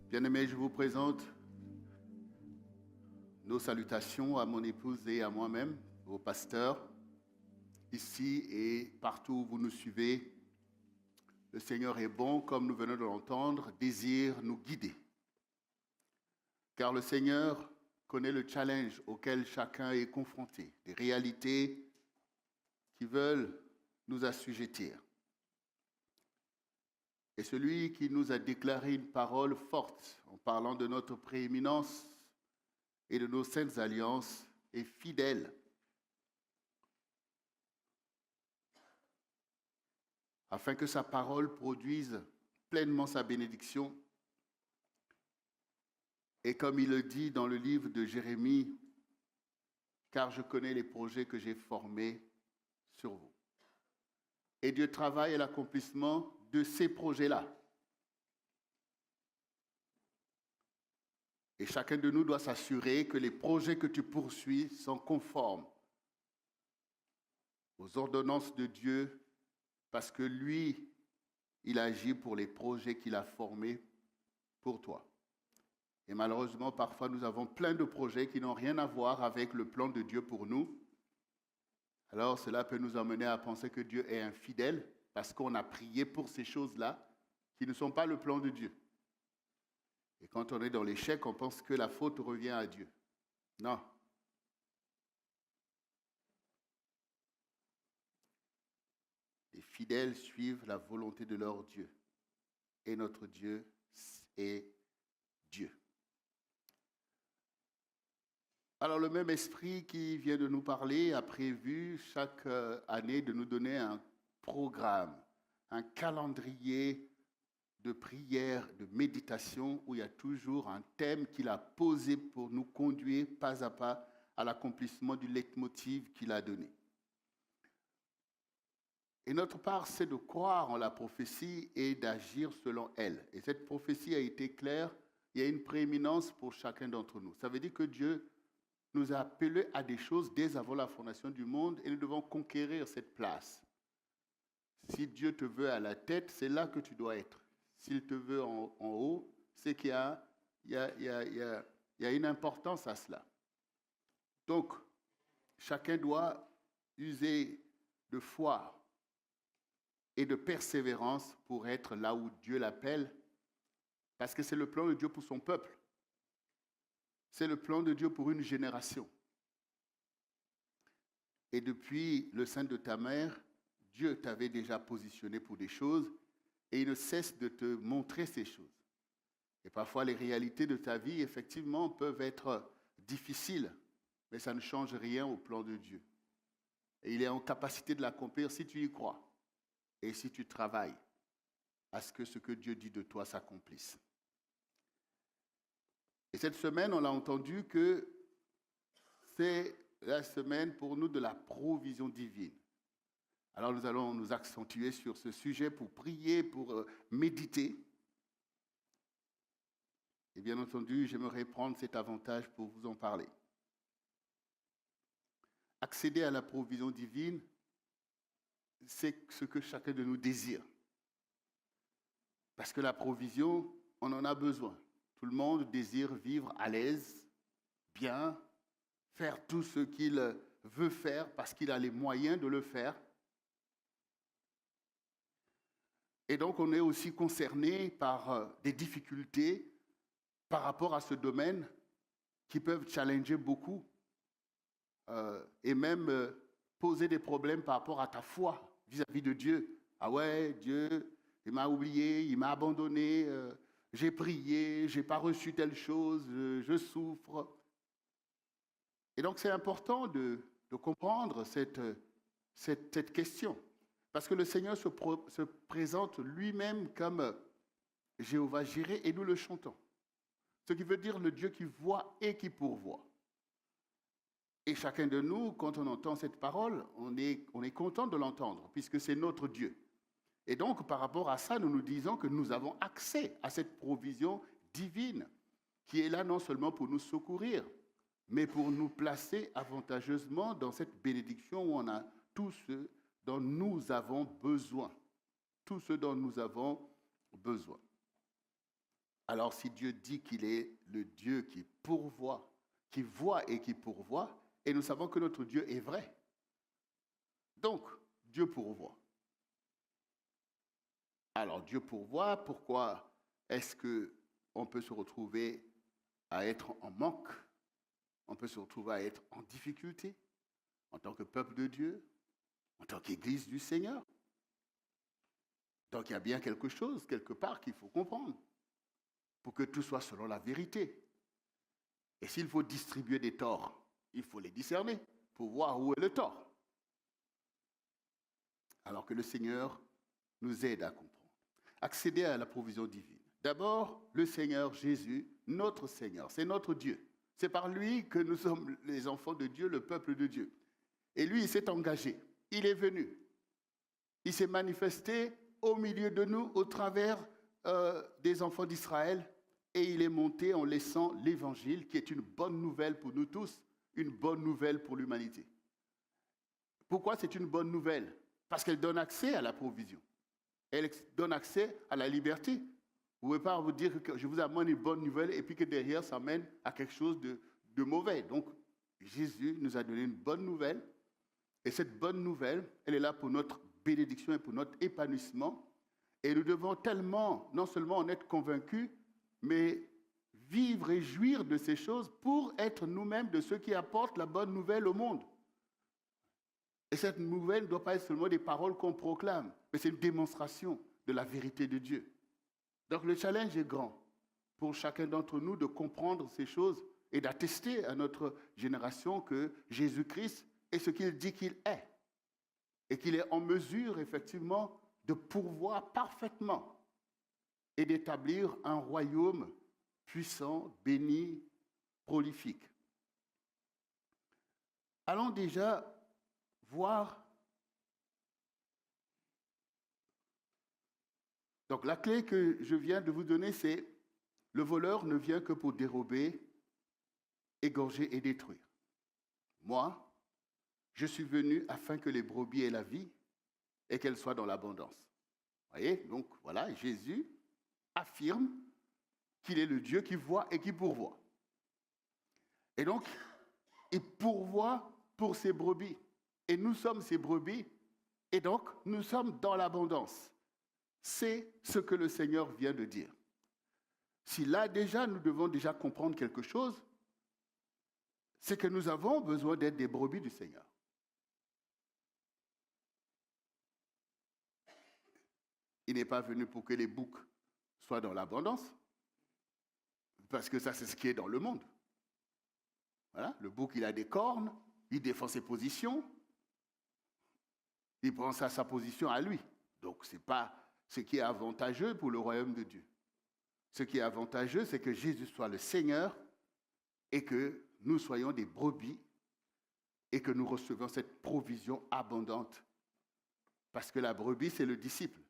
Bien-aimés, je vous présente nos salutations à mon épouse et à moi-même, aux pasteurs, ici et partout où vous nous suivez. Le Seigneur est bon, comme nous venons de l'entendre, désire nous guider. Car le Seigneur connaît le challenge auquel chacun est confronté, des réalités qui veulent nous assujettir. Et celui qui nous a déclaré une parole forte en parlant de notre prééminence et de nos saintes alliances est fidèle afin que sa parole produise pleinement sa bénédiction. Et comme il le dit dans le livre de Jérémie, car je connais les projets que j'ai formés sur vous. Et Dieu travaille à l'accomplissement de ces projets-là. Et chacun de nous doit s'assurer que les projets que tu poursuis sont conformes aux ordonnances de Dieu, parce que lui, il agit pour les projets qu'il a formés pour toi. Et malheureusement, parfois, nous avons plein de projets qui n'ont rien à voir avec le plan de Dieu pour nous. Alors, cela peut nous amener à penser que Dieu est infidèle parce qu'on a prié pour ces choses-là qui ne sont pas le plan de Dieu. Et quand on est dans l'échec, on pense que la faute revient à Dieu. Non. Les fidèles suivent la volonté de leur Dieu. Et notre Dieu est Dieu. Alors le même esprit qui vient de nous parler a prévu chaque année de nous donner un programme, un calendrier de prière, de méditation, où il y a toujours un thème qu'il a posé pour nous conduire pas à pas à l'accomplissement du leitmotiv qu'il a donné. Et notre part, c'est de croire en la prophétie et d'agir selon elle. Et cette prophétie a été claire, il y a une prééminence pour chacun d'entre nous. Ça veut dire que Dieu nous a appelés à des choses dès avant la fondation du monde et nous devons conquérir cette place. Si Dieu te veut à la tête, c'est là que tu dois être. S'il te veut en haut, c'est qu'il y a une importance à cela. Donc, chacun doit user de foi et de persévérance pour être là où Dieu l'appelle, parce que c'est le plan de Dieu pour son peuple. C'est le plan de Dieu pour une génération. Et depuis le sein de ta mère, Dieu t'avait déjà positionné pour des choses et il ne cesse de te montrer ces choses. Et parfois, les réalités de ta vie, effectivement, peuvent être difficiles, mais ça ne change rien au plan de Dieu. Et il est en capacité de l'accomplir si tu y crois et si tu travailles à ce que Dieu dit de toi s'accomplisse. Et cette semaine, on a entendu que c'est la semaine pour nous de la provision divine. Alors nous allons nous accentuer sur ce sujet pour prier, pour méditer. Et bien entendu, j'aimerais prendre cet avantage pour vous en parler. Accéder à la provision divine, c'est ce que chacun de nous désire. Parce que la provision, on en a besoin. Tout le monde désire vivre à l'aise, bien, faire tout ce qu'il veut faire parce qu'il a les moyens de le faire. Et donc, on est aussi concerné par des difficultés par rapport à ce domaine qui peuvent challenger beaucoup et même poser des problèmes par rapport à ta foi vis-à-vis de Dieu. Ah ouais, Dieu, il m'a oublié, il m'a abandonné, j'ai prié, je n'ai pas reçu telle chose, je souffre. Et donc, c'est important de comprendre cette question. Parce que le Seigneur se présente lui-même comme Jéhovah Jireh et nous le chantons. Ce qui veut dire le Dieu qui voit et qui pourvoit. Et chacun de nous, quand on entend cette parole, on est content de l'entendre, puisque c'est notre Dieu. Et donc, par rapport à ça, nous nous disons que nous avons accès à cette provision divine, qui est là non seulement pour nous secourir, mais pour nous placer avantageusement dans cette bénédiction où on a tout ce dont nous avons besoin. Tout ce dont nous avons besoin. Alors si Dieu dit qu'il est le Dieu qui pourvoit, qui voit et qui pourvoit, et nous savons que notre Dieu est vrai. Donc, Dieu pourvoit. Alors Dieu pourvoit, pourquoi est-ce qu'on peut se retrouver à être en manque? On peut se retrouver à être en difficulté en tant que peuple de Dieu, en tant qu'Église du Seigneur. Donc il y a bien quelque chose, quelque part, qu'il faut comprendre pour que tout soit selon la vérité. Et s'il faut distribuer des torts, il faut les discerner pour voir où est le tort. Alors que le Seigneur nous aide à comprendre. Accéder à la provision divine. D'abord, le Seigneur Jésus, notre Seigneur, c'est notre Dieu. C'est par lui que nous sommes les enfants de Dieu, le peuple de Dieu. Et lui, il s'est engagé. Il est venu. Il s'est manifesté au milieu de nous au travers des enfants d'Israël. Et il est monté en laissant l'évangile, qui est une bonne nouvelle pour nous tous, une bonne nouvelle pour l'humanité. Pourquoi c'est une bonne nouvelle? Parce qu'elle donne accès à la provision. Elle donne accès à la liberté. Vous ne pouvez pas vous dire que je vous amène une bonne nouvelle et puis que derrière, ça mène à quelque chose de mauvais. Donc, Jésus nous a donné une bonne nouvelle. Et cette bonne nouvelle, elle est là pour notre bénédiction et pour notre épanouissement. Et nous devons tellement, non seulement en être convaincus, mais vivre et jouir de ces choses pour être nous-mêmes de ceux qui apportent la bonne nouvelle au monde. Et cette nouvelle ne doit pas être seulement des paroles qu'on proclame, mais c'est une démonstration de la vérité de Dieu. Donc le challenge est grand pour chacun d'entre nous de comprendre ces choses et d'attester à notre génération que Jésus-Christ est ce qu'il dit qu'il est. Et qu'il est en mesure, effectivement, de pourvoir parfaitement et d'établir un royaume puissant, béni, prolifique. Allons déjà voir. Donc la clé que je viens de vous donner, c'est le voleur ne vient que pour dérober, égorger et détruire. Moi, je suis venu afin que les brebis aient la vie et qu'elles soient dans l'abondance. Vous voyez, donc voilà, Jésus affirme qu'il est le Dieu qui voit et qui pourvoit. Et donc, il pourvoit pour ses brebis. Et nous sommes ses brebis, et donc nous sommes dans l'abondance. C'est ce que le Seigneur vient de dire. Si là déjà, nous devons déjà comprendre quelque chose, c'est que nous avons besoin d'être des brebis du Seigneur. Il n'est pas venu pour que les boucs soient dans l'abondance, parce que ça, c'est ce qui est dans le monde. Voilà, le bouc, il a des cornes, il défend ses positions, il prend sa position à lui. Donc, ce n'est pas ce qui est avantageux pour le royaume de Dieu. Ce qui est avantageux, c'est que Jésus soit le Seigneur et que nous soyons des brebis et que nous recevions cette provision abondante. Parce que la brebis, c'est le disciple.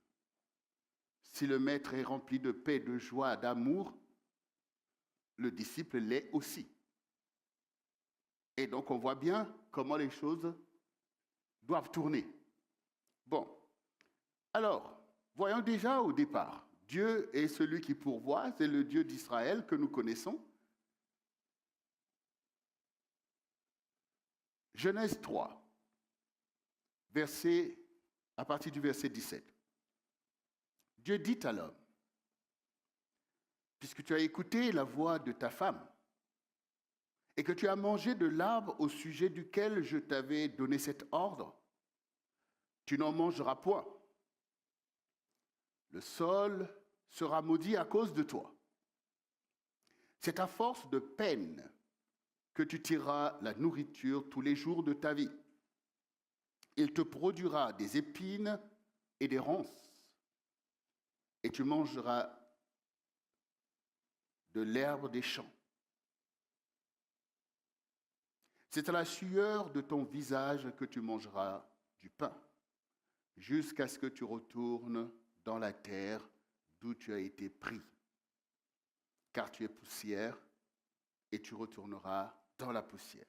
Si le maître est rempli de paix, de joie, d'amour, le disciple l'est aussi. Et donc, on voit bien comment les choses doivent tourner. Bon, alors, voyons déjà au départ. Dieu est celui qui pourvoit, c'est le Dieu d'Israël que nous connaissons. Genèse 3, à partir du verset 17. Dieu dit à l'homme, puisque tu as écouté la voix de ta femme et que tu as mangé de l'arbre au sujet duquel je t'avais donné cet ordre, tu n'en mangeras point. Le sol sera maudit à cause de toi. C'est à force de peine que tu tireras la nourriture tous les jours de ta vie. Il te produira des épines et des ronces, et tu mangeras de l'herbe des champs. C'est à la sueur de ton visage que tu mangeras du pain, jusqu'à ce que tu retournes dans la terre d'où tu as été pris. Car tu es poussière, et tu retourneras dans la poussière.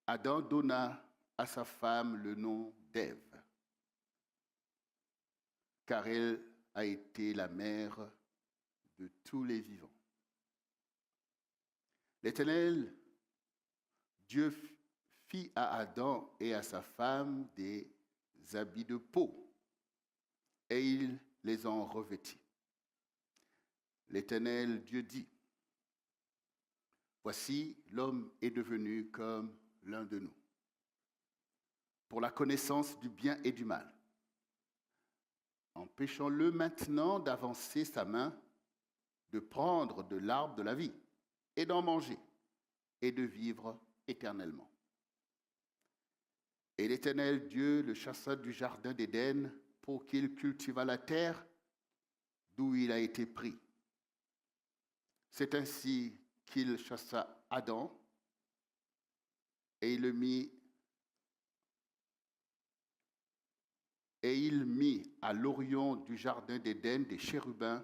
Adam donna à sa femme le nom d'Ève, car elle a été la mère tous les vivants. L'Éternel, Dieu fit à Adam et à sa femme des habits de peau, et ils les ont revêtis. L'Éternel Dieu dit, voici, l'homme est devenu comme l'un de nous, pour la connaissance du bien et du mal. Empêchons-le maintenant d'avancer sa main, de prendre de l'arbre de la vie et d'en manger et de vivre éternellement. Et l'Éternel Dieu le chassa du jardin d'Éden pour qu'il cultivât la terre d'où il a été pris. C'est ainsi qu'il chassa Adam et il mit à l'orient du jardin d'Éden des chérubins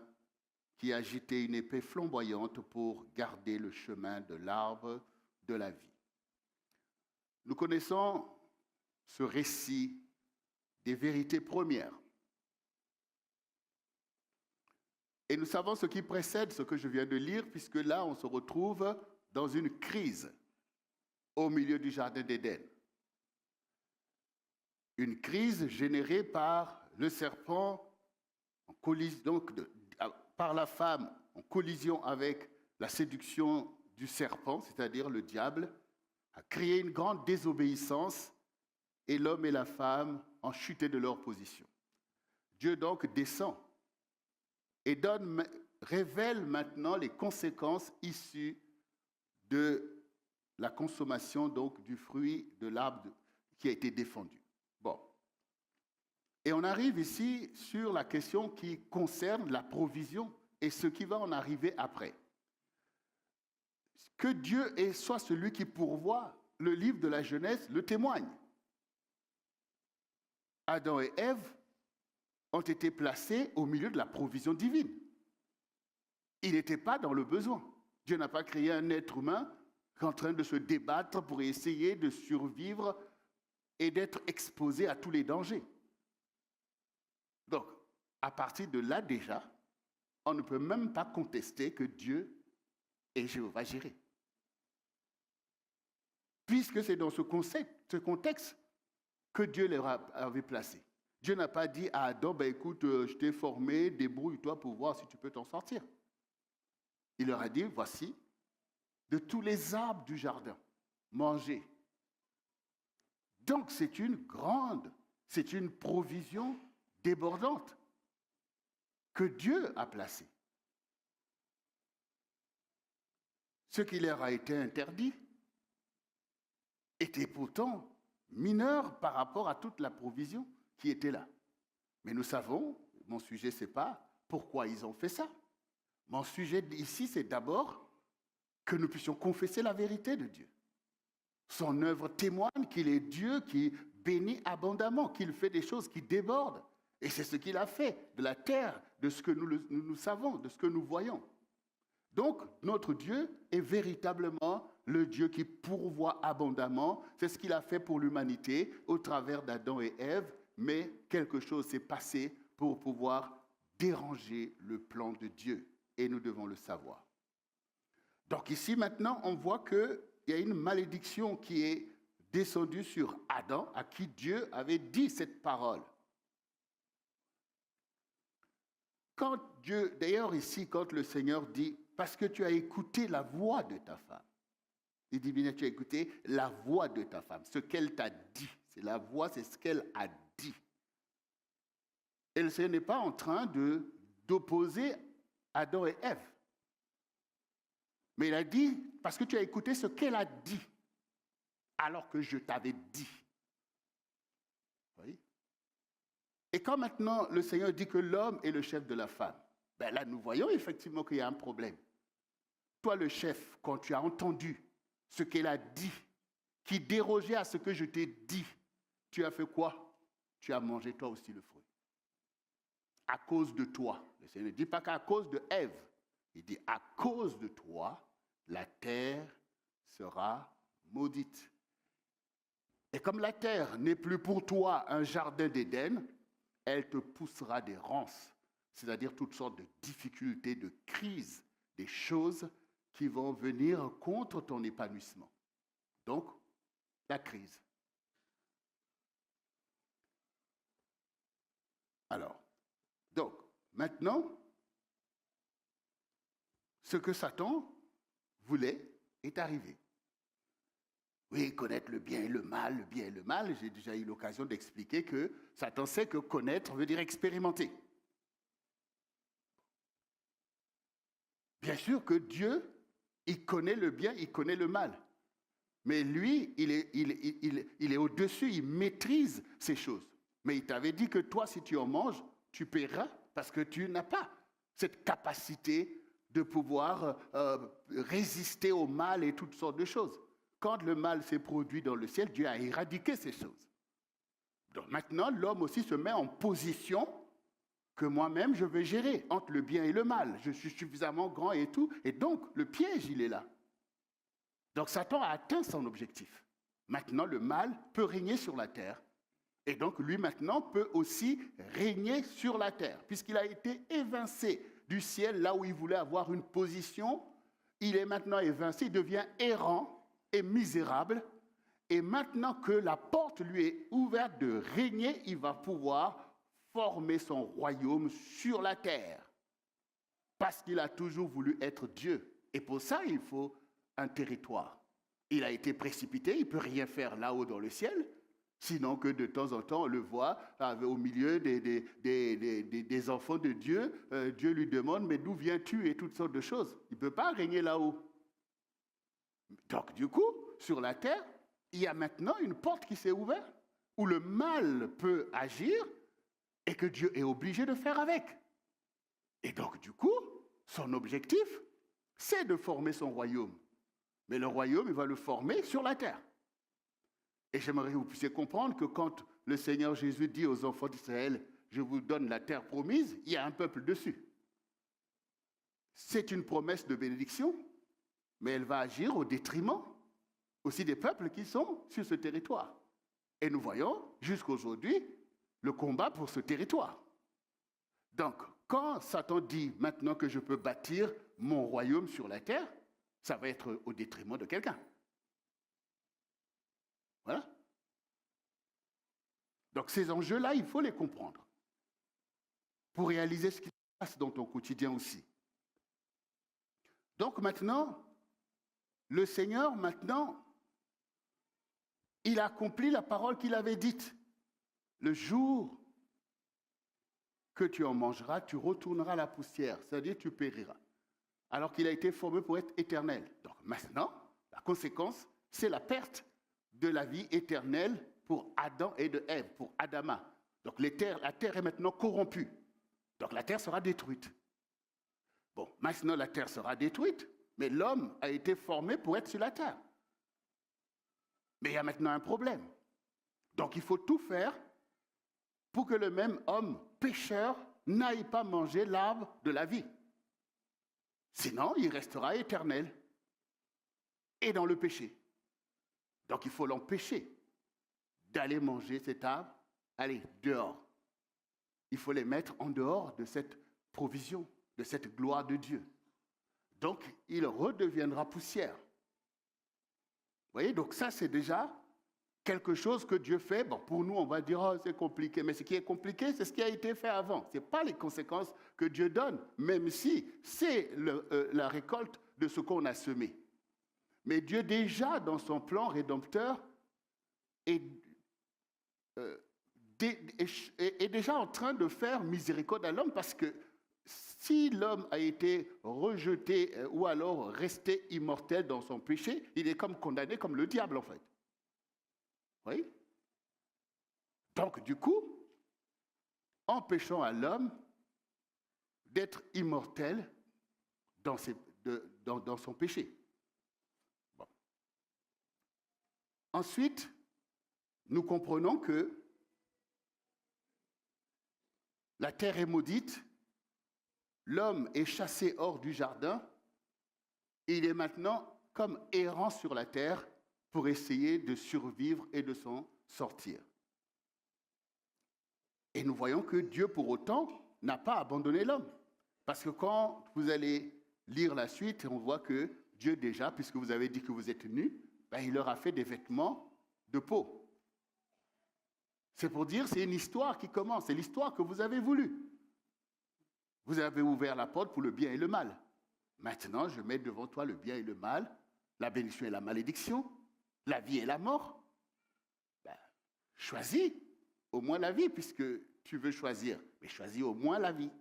qui agitaient une épée flamboyante pour garder le chemin de l'arbre de la vie. Nous connaissons ce récit des vérités premières. Et nous savons ce qui précède ce que je viens de lire, puisque là, on se retrouve dans une crise au milieu du jardin d'Éden. Une crise générée par le serpent, en collision, donc par la femme, en collision avec la séduction du serpent, c'est-à-dire le diable, a créé une grande désobéissance et l'homme et la femme ont chuté de leur position. Dieu donc descend et révèle maintenant les conséquences issues de la consommation donc, du fruit de l'arbre qui a été défendu. Bon. Et on arrive ici sur la question qui concerne la provision et ce qui va en arriver après. Que Dieu soit celui qui pourvoit, le livre de la Genèse le témoigne. Adam et Ève ont été placés au milieu de la provision divine. Ils n'étaient pas dans le besoin. Dieu n'a pas créé un être humain en train de se débattre pour essayer de survivre et d'être exposé à tous les dangers. Donc, à partir de là déjà, on ne peut même pas contester que Dieu est Jéhovah Jireh. Puisque c'est dans ce contexte que Dieu les avait placés. Dieu n'a pas dit à Adam, écoute, je t'ai formé, débrouille-toi pour voir si tu peux t'en sortir. Il leur a dit, voici, de tous les arbres du jardin, mangez. Donc c'est une provision débordante que Dieu a placée. Ce qui leur a été interdit était pourtant mineur par rapport à toute la provision qui était là. Mais nous savons, mon sujet, ce n'est pas pourquoi ils ont fait ça. Mon sujet ici, c'est d'abord que nous puissions confesser la vérité de Dieu. Son œuvre témoigne qu'il est Dieu qui bénit abondamment, qu'il fait des choses qui débordent. Et c'est ce qu'il a fait de la terre, de ce que nous savons, de ce que nous voyons. Donc, notre Dieu est véritablement le Dieu qui pourvoit abondamment. C'est ce qu'il a fait pour l'humanité au travers d'Adam et Ève, mais quelque chose s'est passé pour pouvoir déranger le plan de Dieu. Et nous devons le savoir. Donc ici, maintenant, on voit qu'il y a une malédiction qui est descendue sur Adam, à qui Dieu avait dit cette parole. D'ailleurs ici, quand le Seigneur dit, parce que tu as écouté la voix de ta femme, il dit bien, tu as écouté la voix de ta femme, ce qu'elle t'a dit. C'est la voix, c'est ce qu'elle a dit. Et le Seigneur n'est pas en train d'opposer Adam et Ève. Mais il a dit, parce que tu as écouté ce qu'elle a dit, alors que je t'avais dit. Vous voyez? Et quand maintenant le Seigneur dit que l'homme est le chef de la femme, ben là nous voyons effectivement qu'il y a un problème. Toi le chef, quand tu as entendu ce qu'elle a dit, qui dérogeait à ce que je t'ai dit, tu as fait quoi? Tu as mangé toi aussi le fruit. À cause de toi. Le Seigneur ne dit pas qu'à cause de Ève. Il dit à cause de toi, la terre sera maudite. Et comme la terre n'est plus pour toi un jardin d'Éden, elle te poussera des ronces c'est-à-dire toutes sortes de difficultés, de crises, des choses qui vont venir contre ton épanouissement. Donc, la crise. Alors, donc, maintenant, ce que Satan voulait est arrivé. Oui, connaître le bien et le mal, le bien et le mal, j'ai déjà eu l'occasion d'expliquer que Satan sait que connaître veut dire expérimenter. Bien sûr que Dieu, il connaît le bien, il connaît le mal. Mais lui, il est au-dessus, il maîtrise ces choses. Mais il t'avait dit que toi, si tu en manges, tu paieras parce que tu n'as pas cette capacité de pouvoir résister au mal et toutes sortes de choses. Quand le mal s'est produit dans le ciel, Dieu a éradiqué ces choses. Donc maintenant, l'homme aussi se met en position que moi-même, je vais gérer entre le bien et le mal. Je suis suffisamment grand et tout. Et donc, le piège, il est là. Donc, Satan a atteint son objectif. Maintenant, le mal peut régner sur la terre. Et donc, lui, maintenant, peut aussi régner sur la terre. Puisqu'il a été évincé du ciel, là où il voulait avoir une position, il est maintenant évincé, il devient errant et misérable. Et maintenant que la porte lui est ouverte de régner, il va pouvoir former son royaume sur la terre. Parce qu'il a toujours voulu être Dieu. Et pour ça, il faut un territoire. Il a été précipité, il ne peut rien faire là-haut dans le ciel, sinon que de temps en temps, on le voit au milieu des enfants de Dieu. Dieu lui demande, mais d'où viens-tu et toutes sortes de choses. Il ne peut pas régner là-haut. Donc du coup, sur la terre, il y a maintenant une porte qui s'est ouverte où le mal peut agir et que Dieu est obligé de faire avec. Et donc du coup, son objectif, c'est de former son royaume. Mais le royaume, il va le former sur la terre. Et j'aimerais que vous puissiez comprendre que quand le Seigneur Jésus dit aux enfants d'Israël, je vous donne la terre promise, il y a un peuple dessus. C'est une promesse de bénédiction, mais elle va agir au détriment aussi des peuples qui sont sur ce territoire. Et nous voyons, jusqu'aujourd'hui, le combat pour ce territoire. Donc, quand Satan dit maintenant que je peux bâtir mon royaume sur la terre, ça va être au détriment de quelqu'un. Voilà. Donc ces enjeux-là, il faut les comprendre pour réaliser ce qui se passe dans ton quotidien aussi. Donc maintenant, le Seigneur, maintenant, il a accompli la parole qu'il avait dite. Le jour que tu en mangeras, tu retourneras à la poussière, c'est-à-dire tu périras. Alors qu'il a été formé pour être éternel. Donc maintenant, la conséquence, c'est la perte de la vie éternelle pour Adam et de Ève, pour Adama. Donc la terre est maintenant corrompue. Donc la terre sera détruite. Bon, maintenant la terre sera détruite, mais l'homme a été formé pour être sur la terre. Mais il y a maintenant un problème. Donc il faut tout faire pour que le même homme pécheur n'aille pas manger l'arbre de la vie. Sinon, il restera éternel et dans le péché. Donc il faut l'empêcher d'aller manger cet arbre, allez, dehors. Il faut les mettre en dehors de cette provision, de cette gloire de Dieu. Donc il redeviendra poussière. Vous voyez, donc ça c'est déjà quelque chose que Dieu fait. Bon, pour nous, on va dire, oh, c'est compliqué. Mais ce qui est compliqué, c'est ce qui a été fait avant. Ce n'est pas les conséquences que Dieu donne, même si c'est la récolte de ce qu'on a semé. Mais Dieu, déjà, dans son plan rédempteur, est déjà en train de faire miséricorde à l'homme, parce que si l'homme a été rejeté ou alors resté immortel dans son péché, il est comme condamné comme le diable, en fait. Oui. Donc, du coup, empêchons à l'homme d'être immortel dans son péché. Bon. Ensuite, nous comprenons que la terre est maudite, l'homme est chassé hors du jardin, et il est maintenant comme errant sur la terre pour essayer de survivre et de s'en sortir. Et nous voyons que Dieu, pour autant, n'a pas abandonné l'homme. Parce que quand vous allez lire la suite, on voit que Dieu déjà, puisque vous avez dit que vous êtes nus, ben, il leur a fait des vêtements de peau. C'est pour dire, c'est une histoire qui commence, c'est l'histoire que vous avez voulu. Vous avez ouvert la porte pour le bien et le mal. Maintenant, je mets devant toi le bien et le mal, la bénédiction et la malédiction, la vie et la mort. Ben, choisis au moins la vie, puisque tu veux choisir, mais choisis au moins la vie.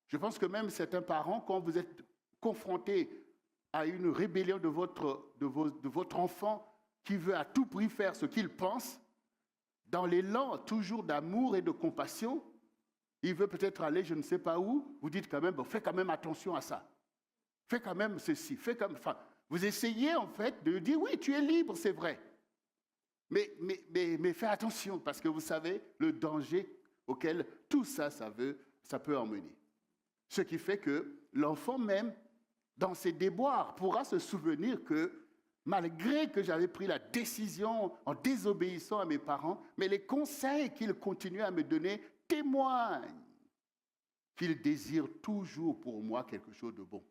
Je pense que même certains parents, quand vous êtes confrontés à une rébellion de votre enfant qui veut à tout prix faire ce qu'il pense, dans l'élan toujours d'amour et de compassion, il veut peut-être aller je ne sais pas où, vous dites quand même, bon, fais quand même attention à ça. Fais quand même ceci, enfin, vous essayez en fait de dire, oui, tu es libre, c'est vrai. Mais fais attention, parce que vous savez le danger auquel tout ça, ça peut emmener. Ce qui fait que l'enfant même, dans ses déboires, pourra se souvenir que malgré que j'avais pris la décision en désobéissant à mes parents, mais les conseils qu'ils continuent à me donner témoignent qu'ils désirent toujours pour moi quelque chose de bon.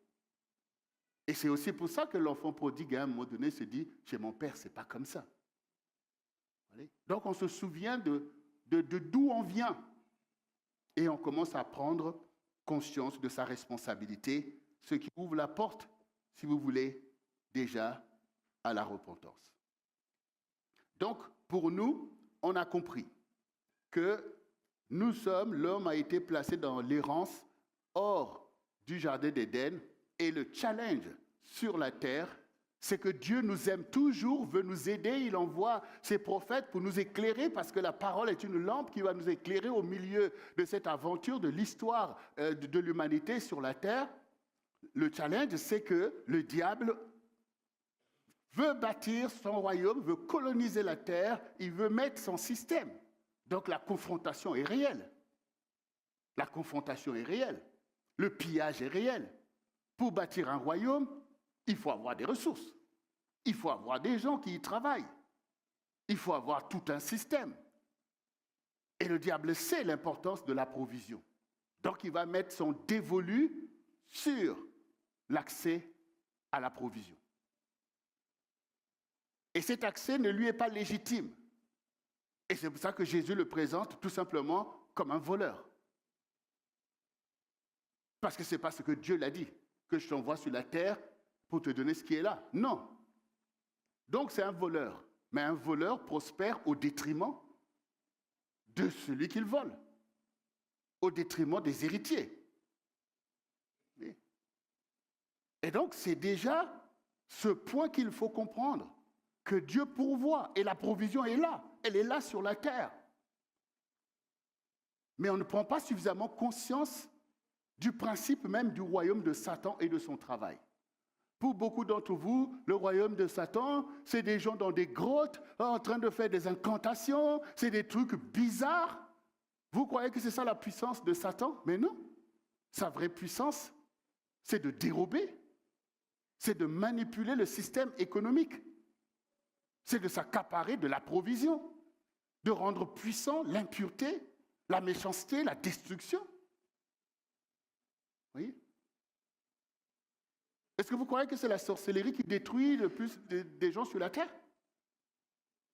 Et c'est aussi pour ça que l'enfant prodigue, à un moment donné, se dit, chez mon père, c'est pas comme ça. Donc on se souvient de d'où on vient. Et on commence à prendre conscience de sa responsabilité, ce qui ouvre la porte, si vous voulez, déjà à la repentance. Donc, pour nous, on a compris que l'homme a été placé dans l'errance hors du jardin d'Éden et le challenge sur la terre, c'est que Dieu nous aime toujours, veut nous aider, il envoie ses prophètes pour nous éclairer parce que la parole est une lampe qui va nous éclairer au milieu de cette aventure de l'histoire de l'humanité sur la terre. Le challenge, c'est que le diable veut bâtir son royaume, veut coloniser la terre, il veut mettre son système. Donc la confrontation est réelle. La confrontation est réelle. Le pillage est réel. Pour bâtir un royaume, il faut avoir des ressources. Il faut avoir des gens qui y travaillent. Il faut avoir tout un système. Et le diable sait l'importance de la provision. Donc il va mettre son dévolu sur l'accès à la provision. Et cet accès ne lui est pas légitime. Et c'est pour ça que Jésus le présente tout simplement comme un voleur. Parce que ce n'est pas ce que Dieu l'a dit, que je t'envoie sur la terre pour te donner ce qui est là. Non. Donc c'est un voleur. Mais un voleur prospère au détriment de celui qu'il vole, au détriment des héritiers. Et donc c'est déjà ce point qu'il faut comprendre, que Dieu pourvoit et la provision est là, elle est là sur la terre. Mais on ne prend pas suffisamment conscience du principe même du royaume de Satan et de son travail. Pour beaucoup d'entre vous, le royaume de Satan, c'est des gens dans des grottes en train de faire des incantations, c'est des trucs bizarres. Vous croyez que c'est ça la puissance de Satan? Mais non. Sa vraie puissance, c'est de dérober, c'est de manipuler le système économique, c'est de s'accaparer de la provision, de rendre puissant l'impureté, la méchanceté, la destruction. Vous voyez? Est-ce que vous croyez que c'est la sorcellerie qui détruit le plus des gens sur la terre?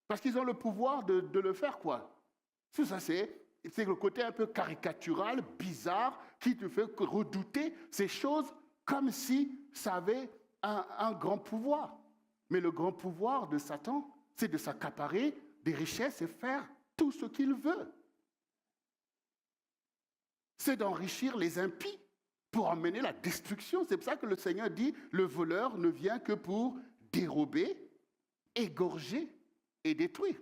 Parce qu'ils ont le pouvoir de le faire, quoi. Ça, c'est le côté un peu caricatural, bizarre, qui te fait redouter ces choses comme si ça avait un grand pouvoir. Mais le grand pouvoir de Satan, c'est de s'accaparer des richesses et faire tout ce qu'il veut. C'est d'enrichir les impies pour emmener la destruction. C'est pour ça que le Seigneur dit, le voleur ne vient que pour dérober, égorger et détruire.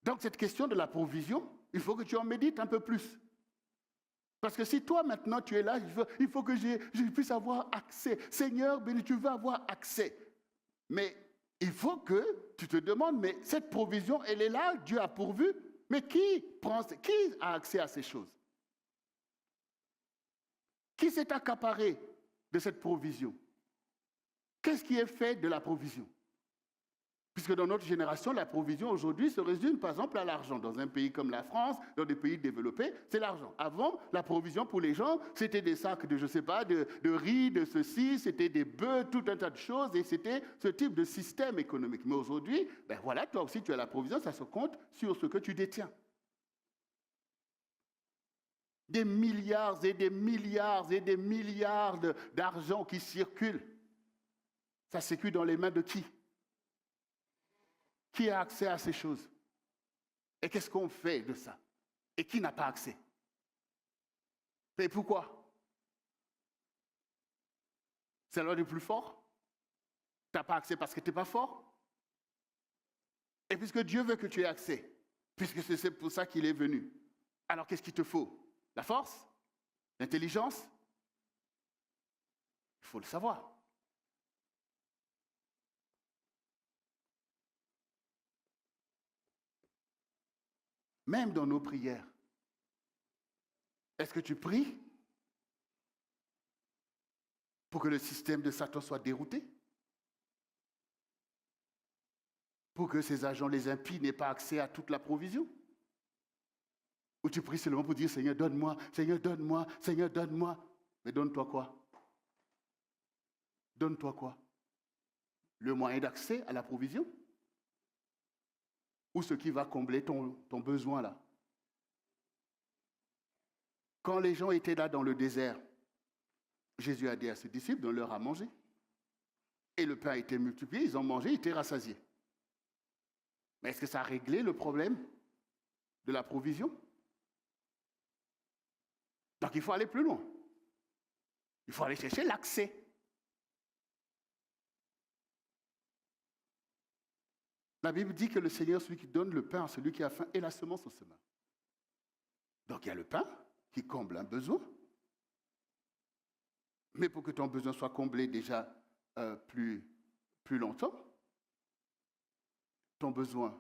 Donc cette question de la provision, il faut que tu en médites un peu plus. Parce que si toi maintenant tu es là, il faut que je puisse avoir accès. Seigneur, béni, tu veux avoir accès. Mais il faut que tu te demandes, mais cette provision, elle est là, Dieu a pourvu. Mais qui a accès à ces choses? Qui s'est accaparé de cette provision? Qu'est-ce qui est fait de la provision? Puisque dans notre génération, la provision aujourd'hui se résume par exemple à l'argent. Dans un pays comme la France, dans des pays développés, c'est l'argent. Avant, la provision pour les gens, c'était des sacs de, je ne sais pas, de riz, de ceci, c'était des bœufs, tout un tas de choses, et c'était ce type de système économique. Mais aujourd'hui, ben voilà, toi aussi tu as la provision, ça se compte sur ce que tu détiens. Des milliards et des milliards et des milliards d'argent qui circulent. Ça circule dans les mains de qui? Qui a accès à ces choses? Et qu'est-ce qu'on fait de ça? Et qui n'a pas accès? Et pourquoi? C'est la loi du plus fort? Tu n'as pas accès parce que tu n'es pas fort? Et puisque Dieu veut que tu aies accès, puisque c'est pour ça qu'il est venu, alors qu'est-ce qu'il te faut? La force? L'intelligence? Il faut le savoir. Même dans nos prières, est-ce que tu pries pour que le système de Satan soit dérouté? Pour que ces agents, les impies, n'aient pas accès à toute la provision? Ou tu pries seulement pour dire, Seigneur, donne-moi, Seigneur, donne-moi, Seigneur, donne-moi. Mais donne-toi quoi? Donne-toi quoi? Le moyen d'accès à la provision? Ou ce qui va combler ton besoin là? Quand les gens étaient là dans le désert, Jésus a dit à ses disciples, donne-leur à manger. Et le pain a été multiplié, ils ont mangé, ils étaient rassasiés. Mais est-ce que ça a réglé le problème de la provision? Donc il faut aller plus loin. Il faut aller chercher l'accès. La Bible dit que le Seigneur, celui qui donne le pain à celui qui a faim, et la semence au semeur. Donc il y a le pain qui comble un besoin. Mais pour que ton besoin soit comblé déjà plus longtemps, ton besoin,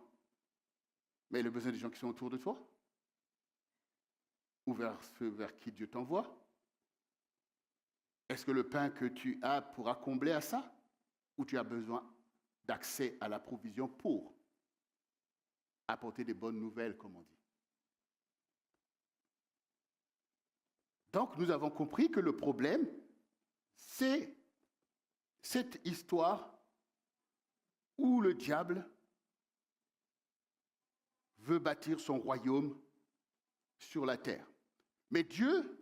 mais le besoin des gens qui sont autour de toi, ou vers ceux vers qui Dieu t'envoie. Est-ce que le pain que tu as pourra combler à ça? Ou tu as besoin d'accès à la provision pour apporter des bonnes nouvelles, comme on dit? Donc, nous avons compris que le problème, c'est cette histoire où le diable veut bâtir son royaume sur la terre. Mais Dieu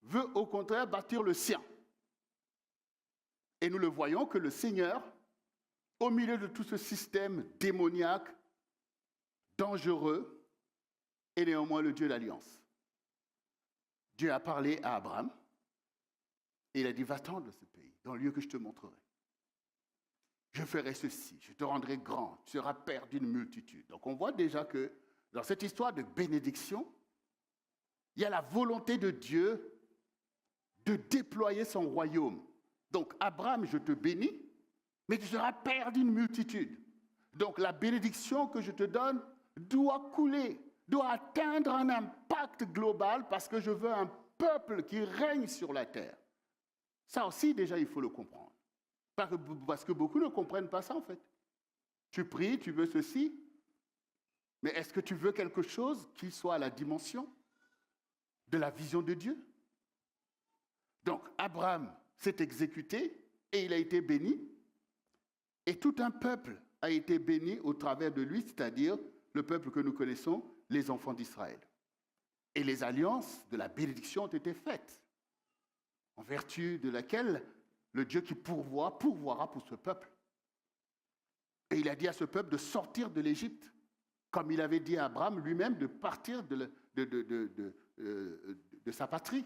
veut au contraire bâtir le sien. Et nous le voyons que le Seigneur, au milieu de tout ce système démoniaque, dangereux, est néanmoins le Dieu d'alliance. Dieu a parlé à Abraham et il a dit, va-t'en de ce pays, dans le lieu que je te montrerai. Je ferai ceci, je te rendrai grand, tu seras père d'une multitude. Donc on voit déjà que dans cette histoire de bénédiction, il y a la volonté de Dieu de déployer son royaume. Donc Abraham, je te bénis, mais tu seras père d'une multitude. Donc la bénédiction que je te donne doit couler, doit atteindre un impact global parce que je veux un peuple qui règne sur la terre. Ça aussi, déjà, il faut le comprendre. Parce que beaucoup ne comprennent pas ça, en fait. Tu pries, tu veux ceci, mais est-ce que tu veux quelque chose qui soit à la dimension de la vision de Dieu? Donc, Abraham s'est exécuté et il a été béni. Et tout un peuple a été béni au travers de lui, c'est-à-dire le peuple que nous connaissons, les enfants d'Israël. Et les alliances de la bénédiction ont été faites, en vertu de laquelle le Dieu qui pourvoira pour ce peuple. Et il a dit à ce peuple de sortir de l'Égypte, comme il avait dit à Abraham lui-même de partir de sa patrie.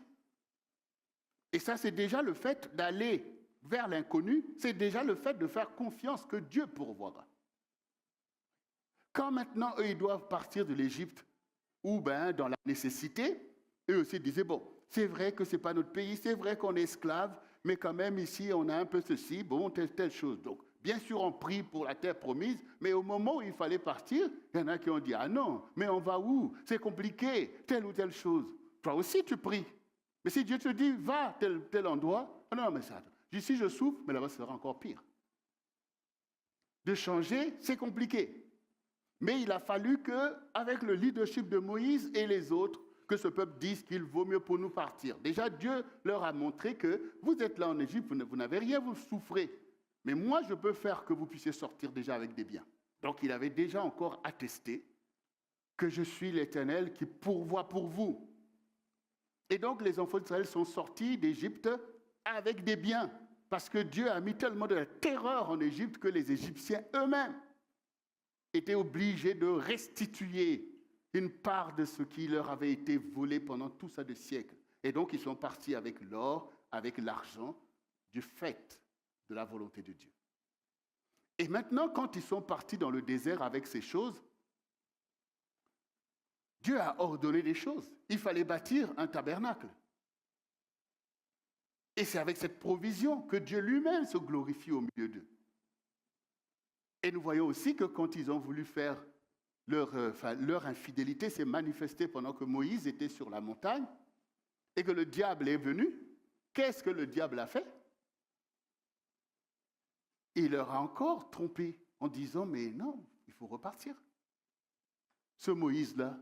Et ça, c'est déjà le fait d'aller vers l'inconnu, c'est déjà le fait de faire confiance que Dieu pourvoira. Quand maintenant, eux, ils doivent partir de l'Égypte, ou bien dans la nécessité, eux aussi disaient, bon, c'est vrai que ce n'est pas notre pays, c'est vrai qu'on est esclave, mais quand même ici, on a un peu ceci, bon, telle chose. Donc, bien sûr, on prie pour la terre promise, mais au moment où il fallait partir, il y en a qui ont dit, ah non, mais on va où? C'est compliqué, telle ou telle chose. Toi aussi, tu pries. Mais si Dieu te dit, va tel endroit, ah non, mais ça, ici je souffre, mais là-bas, ce sera encore pire. de changer, c'est compliqué. Mais il a fallu qu'avec le leadership de Moïse et les autres, que ce peuple dise qu'il vaut mieux pour nous partir. Déjà, Dieu leur a montré que vous êtes là en Égypte, vous n'avez rien, vous souffrez. Mais moi, je peux faire que vous puissiez sortir déjà avec des biens. Donc, il avait déjà encore attesté que je suis l'Éternel qui pourvoit pour vous. Et donc, les enfants d'Israël sont sortis d'Égypte avec des biens. Parce que Dieu a mis tellement de terreur en Égypte que les Égyptiens eux-mêmes étaient obligés de restituer une part de ce qui leur avait été volé pendant tout ça de siècles. Et donc, ils sont partis avec l'or, avec l'argent, du fait de la volonté de Dieu. Et maintenant, quand ils sont partis dans le désert avec ces choses, Dieu a ordonné des choses. Il fallait bâtir un tabernacle. Et c'est avec cette provision que Dieu lui-même se glorifie au milieu d'eux. Et nous voyons aussi que quand ils ont voulu faire leur infidélité s'est manifestée pendant que Moïse était sur la montagne et que le diable est venu. Qu'est-ce que le diable a fait? Il leur a encore trompé en disant, mais non, il faut repartir. Ce Moïse-là,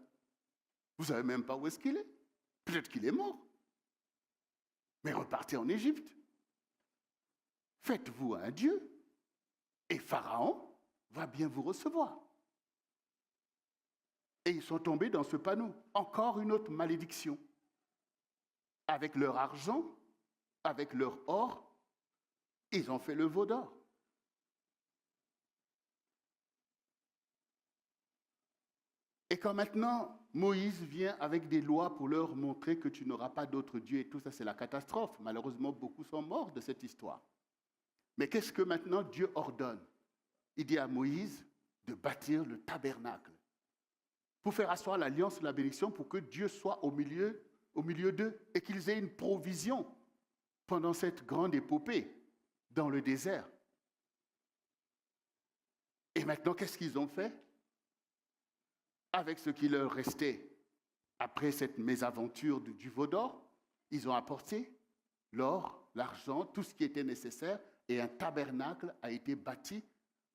vous ne savez même pas où est-ce qu'il est. Peut-être qu'il est mort. Mais repartez en Égypte. Faites-vous un Dieu. Et Pharaon va bien vous recevoir. Et ils sont tombés dans ce panneau. Encore une autre malédiction. Avec leur argent, avec leur or, ils ont fait le veau d'or. Et quand maintenant Moïse vient avec des lois pour leur montrer que tu n'auras pas d'autre Dieu et tout ça, c'est la catastrophe. Malheureusement, beaucoup sont morts de cette histoire. Mais qu'est-ce que maintenant Dieu ordonne? Il dit à Moïse de bâtir le tabernacle pour faire asseoir l'alliance et la bénédiction pour que Dieu soit au milieu d'eux et qu'ils aient une provision pendant cette grande épopée dans le désert. Et maintenant, qu'est-ce qu'ils ont fait? Avec ce qui leur restait après cette mésaventure du veau d'or, ils ont apporté l'or, l'argent, tout ce qui était nécessaire, et un tabernacle a été bâti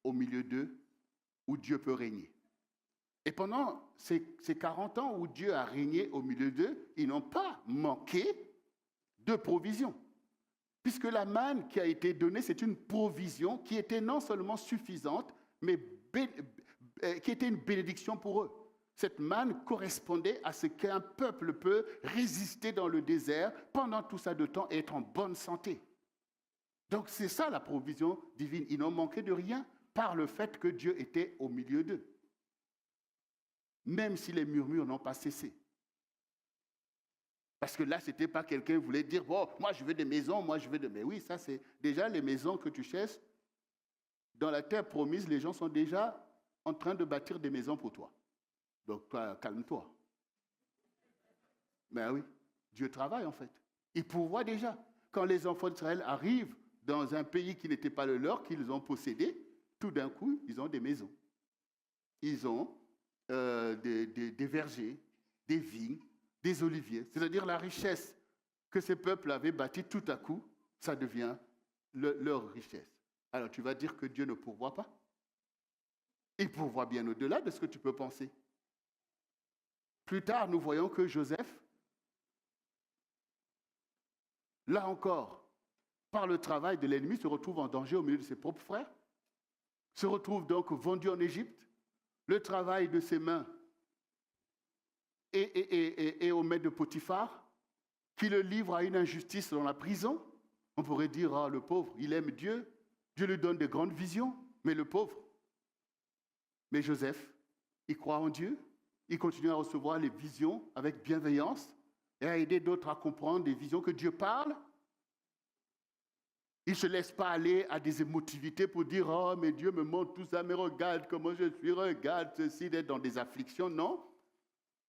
au milieu d'eux où Dieu peut régner. Et pendant ces 40 ans où Dieu a régné au milieu d'eux, ils n'ont pas manqué de provision. Puisque la manne qui a été donnée, c'est une provision qui était non seulement suffisante, mais qui était une bénédiction pour eux. Cette manne correspondait à ce qu'un peuple peut résister dans le désert pendant tout ça de temps et être en bonne santé. Donc c'est ça la provision divine. Ils n'ont manqué de rien par le fait que Dieu était au milieu d'eux. Même si les murmures n'ont pas cessé. Parce que là, ce n'était pas quelqu'un qui voulait dire, bon, moi je veux des maisons, moi je veux des... Mais oui, ça c'est déjà les maisons que tu cherches. Dans la terre promise, les gens sont déjà en train de bâtir des maisons pour toi. Donc, toi, calme-toi. Mais oui, Dieu travaille en fait. Il pourvoit déjà. Quand les enfants d'Israël arrivent dans un pays qui n'était pas le leur, qu'ils ont possédé, tout d'un coup, ils ont des maisons. Ils ont des vergers, des vignes, des oliviers. C'est-à-dire la richesse que ces peuples avaient bâtie, tout à coup, ça devient leur richesse. Alors, tu vas dire que Dieu ne pourvoit pas? Il pourvoit bien au-delà de ce que tu peux penser. Plus tard, nous voyons que Joseph, là encore, par le travail de l'ennemi, se retrouve en danger au milieu de ses propres frères, se retrouve donc vendu en Égypte, le travail de ses mains et au maître de Potiphar, qui le livre à une injustice dans la prison. On pourrait dire, ah, le pauvre, il aime Dieu, Dieu lui donne des grandes visions, mais le pauvre. Mais Joseph, il croit en Dieu, il continue à recevoir les visions avec bienveillance et à aider d'autres à comprendre des visions que Dieu parle. Il ne se laisse pas aller à des émotivités pour dire « Oh, mais Dieu me montre tout ça, mais regarde comment je suis, regarde ceci, d'être dans des afflictions. » Non.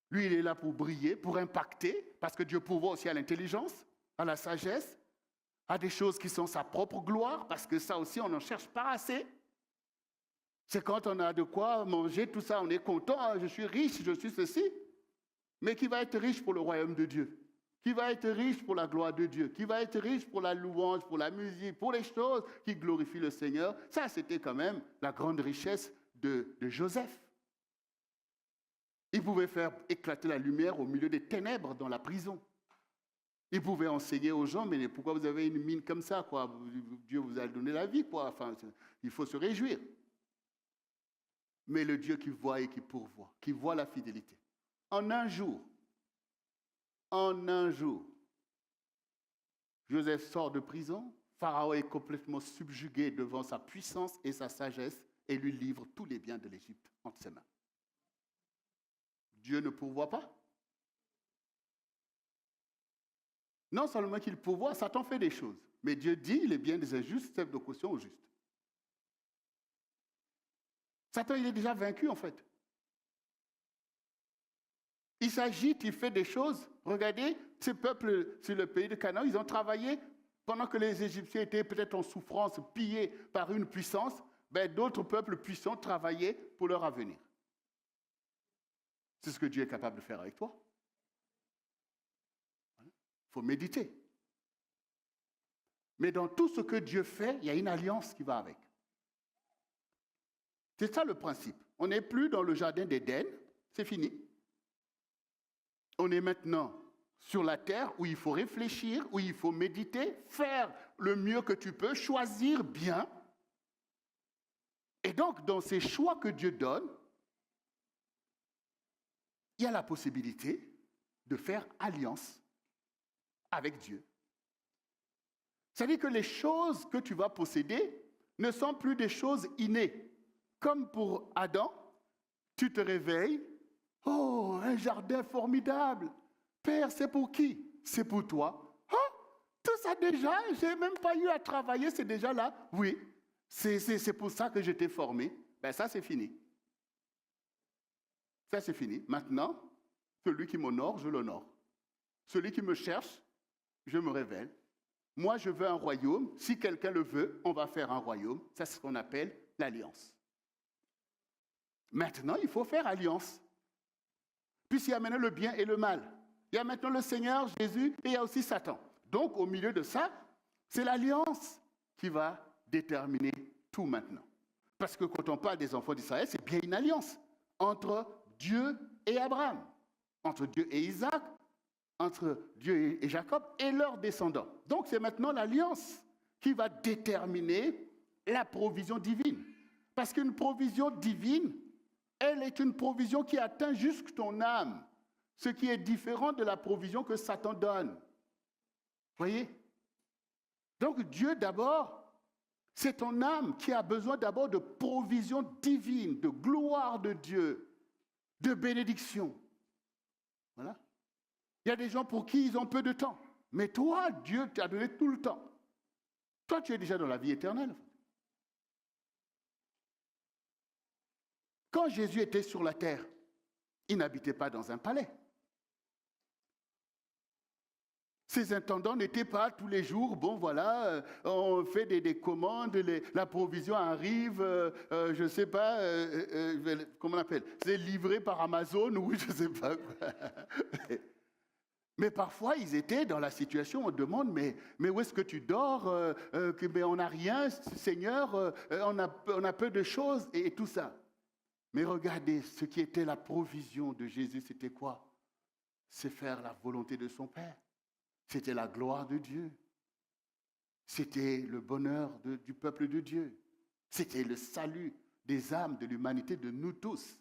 Lui, il est là pour briller, pour impacter, parce que Dieu pourvoit aussi à l'intelligence, à la sagesse, à des choses qui sont sa propre gloire, parce que ça aussi, on n'en cherche pas assez. C'est quand on a de quoi manger, tout ça, on est content, je suis riche, je suis ceci. Mais qui va être riche pour le royaume de Dieu? qui va être riche pour la gloire de Dieu, qui va être riche pour la louange, pour la musique, pour les choses qui glorifient le Seigneur. Ça, c'était quand même la grande richesse de Joseph. Il pouvait faire éclater la lumière au milieu des ténèbres dans la prison. Il pouvait enseigner aux gens, mais pourquoi vous avez une mine comme ça, quoi? Dieu vous a donné la vie, quoi. Enfin, il faut se réjouir. Mais le Dieu qui voit et qui pourvoit, qui voit la fidélité. En un jour, Joseph sort de prison, Pharaon est complètement subjugué devant sa puissance et sa sagesse et lui livre tous les biens de l'Égypte entre ses mains. Dieu ne pourvoit pas. Non seulement qu'il pourvoit, Satan fait des choses. Mais Dieu dit, les biens des injustes servent de caution aux justes. Satan, il est déjà vaincu en fait. Il s'agite, il fait des choses. Regardez, ces peuples sur le pays de Canaan, ils ont travaillé pendant que les Égyptiens étaient peut-être en souffrance, pillés par une puissance. D'autres peuples puissants travaillaient pour leur avenir. C'est ce que Dieu est capable de faire avec toi. Il faut méditer. Mais dans tout ce que Dieu fait, il y a une alliance qui va avec. C'est ça le principe. On n'est plus dans le jardin d'Éden, c'est fini. On est maintenant sur la terre où il faut réfléchir, où il faut méditer, faire le mieux que tu peux, choisir bien. Et donc, dans ces choix que Dieu donne, il y a la possibilité de faire alliance avec Dieu. C'est-à-dire que les choses que tu vas posséder ne sont plus des choses innées. Comme pour Adam, tu te réveilles, oh, un jardin formidable. Père, c'est pour qui? C'est pour toi. Oh, tout ça déjà, je n'ai même pas eu à travailler, c'est déjà là. Oui, c'est pour ça que je t'ai formé. Ça, c'est fini. Ça, c'est fini. Maintenant, celui qui m'honore, je l'honore. Celui qui me cherche, je me révèle. Moi, je veux un royaume. Si quelqu'un le veut, on va faire un royaume. Ça, c'est ce qu'on appelle l'alliance. Maintenant, il faut faire alliance. Puisqu'il y a maintenant le bien et le mal. Il y a maintenant le Seigneur, Jésus, et il y a aussi Satan. Donc, au milieu de ça, c'est l'alliance qui va déterminer tout maintenant. Parce que quand on parle des enfants d'Israël, c'est bien une alliance entre Dieu et Abraham, entre Dieu et Isaac, entre Dieu et Jacob et leurs descendants. Donc, c'est maintenant l'alliance qui va déterminer la provision divine. Parce qu'une provision divine, elle est une provision qui atteint jusque ton âme, ce qui est différent de la provision que Satan donne. Voyez? Donc Dieu d'abord, c'est ton âme qui a besoin d'abord de provision divine, de gloire de Dieu, de bénédiction. Voilà. Il y a des gens pour qui ils ont peu de temps. Mais toi, Dieu t'a donné tout le temps. Toi, tu es déjà dans la vie éternelle. Quand Jésus était sur la terre, il n'habitait pas dans un palais. Ses intendants n'étaient pas tous les jours, bon voilà, on fait des commandes, la provision arrive, je ne sais pas, comment on appelle, c'est livré par Amazon, oui, je ne sais pas. Mais parfois, ils étaient dans la situation, on demande, mais où est-ce que tu dors? Mais on n'a rien, Seigneur, on a peu de choses et tout ça. Mais regardez, ce qui était la provision de Jésus, c'était quoi? C'est faire la volonté de son Père. C'était la gloire de Dieu. C'était le bonheur du peuple de Dieu. C'était le salut des âmes, de l'humanité, de nous tous.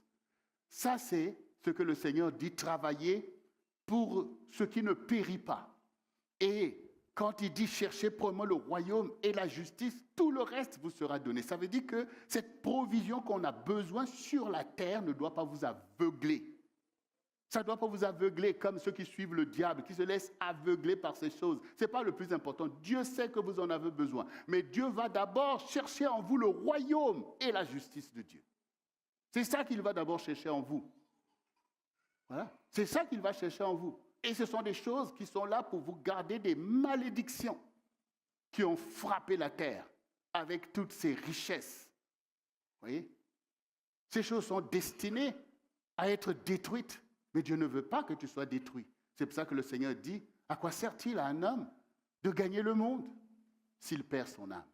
Ça, c'est ce que le Seigneur dit, travailler pour ce qui ne périt pas. Et quand il dit chercher premièrement le royaume et la justice, tout le reste vous sera donné. Ça veut dire que cette provision qu'on a besoin sur la terre ne doit pas vous aveugler. Ça ne doit pas vous aveugler comme ceux qui suivent le diable, qui se laissent aveugler par ces choses. Ce n'est pas le plus important. Dieu sait que vous en avez besoin. Mais Dieu va d'abord chercher en vous le royaume et la justice de Dieu. C'est ça qu'il va d'abord chercher en vous. Voilà. C'est ça qu'il va chercher en vous. Et ce sont des choses qui sont là pour vous garder des malédictions qui ont frappé la terre avec toutes ces richesses. Vous voyez? Ces choses sont destinées à être détruites. Mais Dieu ne veut pas que tu sois détruit. C'est pour ça que le Seigneur dit, À quoi sert-il à un homme de gagner le monde s'il perd son âme?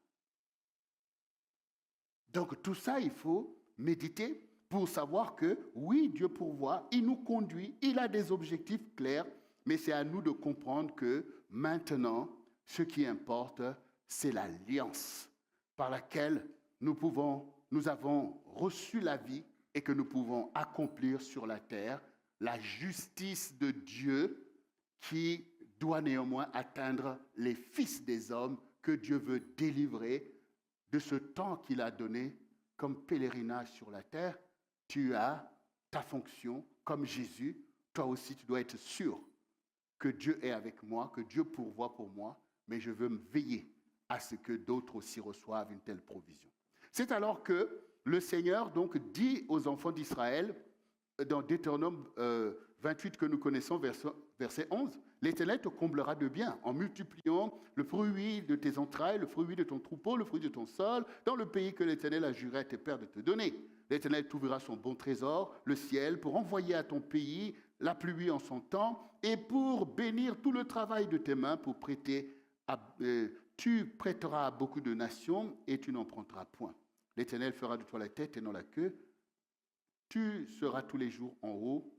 Donc tout ça, il faut méditer pour savoir que oui, Dieu pourvoit, il nous conduit, il a des objectifs clairs, mais c'est à nous de comprendre que maintenant, ce qui importe, c'est l'alliance par laquelle nous avons reçu la vie et que nous pouvons accomplir sur la terre la justice de Dieu qui doit néanmoins atteindre les fils des hommes que Dieu veut délivrer de ce temps qu'il a donné comme pèlerinage sur la terre. Tu as ta fonction comme Jésus. Toi aussi, tu dois être sûr que Dieu est avec moi, que Dieu pourvoit pour moi, mais je veux me veiller à ce que d'autres aussi reçoivent une telle provision. C'est alors que le Seigneur donc dit aux enfants d'Israël, dans Deutéronome 28 que nous connaissons, verset 11, « L'Éternel te comblera de bien en multipliant le fruit de tes entrailles, le fruit de ton troupeau, le fruit de ton sol, dans le pays que l'Éternel a juré à tes pères de te donner. L'Éternel t'ouvrira son bon trésor, le ciel, pour envoyer à ton pays la pluie en son temps et pour bénir tout le travail de tes mains, pour prêter tu prêteras à beaucoup de nations et tu n'en prendras point. L'Éternel fera de toi la tête et non la queue. Tu seras tous les jours en haut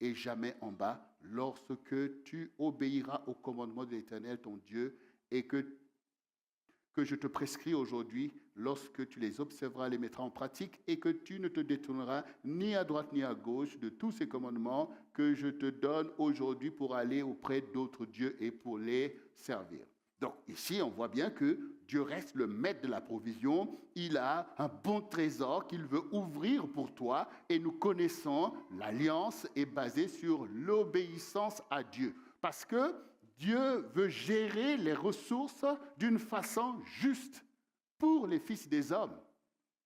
et jamais en bas, lorsque tu obéiras au commandement de l'Éternel, ton Dieu, et que je te prescris aujourd'hui, lorsque tu les observeras, les mettras en pratique, et que tu ne te détourneras ni à droite ni à gauche de tous ces commandements que je te donne aujourd'hui pour aller auprès d'autres dieux et pour les servir. Donc ici, on voit bien que Dieu reste le maître de la provision. Il a un bon trésor qu'il veut ouvrir pour toi. Et nous connaissons, l'alliance est basée sur l'obéissance à Dieu. Parce que Dieu veut gérer les ressources d'une façon juste pour les fils des hommes.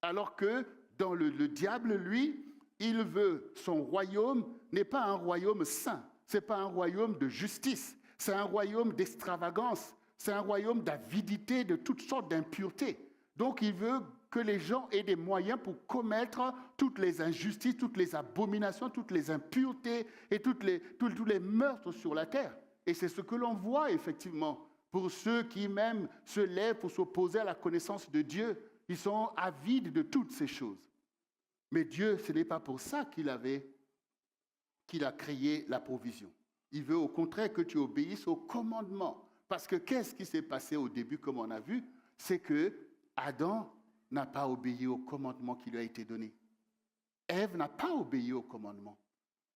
Alors que dans le diable, lui, il veut, son royaume n'est pas un royaume saint. Ce n'est pas un royaume de justice. C'est un royaume d'extravagance. C'est un royaume d'avidité, de toutes sortes d'impuretés. Donc, il veut que les gens aient des moyens pour commettre toutes les injustices, toutes les abominations, toutes les impuretés et tous les meurtres sur la terre. Et c'est ce que l'on voit effectivement pour ceux qui même se lèvent pour s'opposer à la connaissance de Dieu. Ils sont avides de toutes ces choses. Mais Dieu, ce n'est pas pour ça qu'il a créé la provision. Il veut au contraire que tu obéisses au commandement. Parce que qu'est-ce qui s'est passé au début, comme on a vu? C'est que Adam n'a pas obéi au commandement qui lui a été donné. Ève n'a pas obéi au commandement.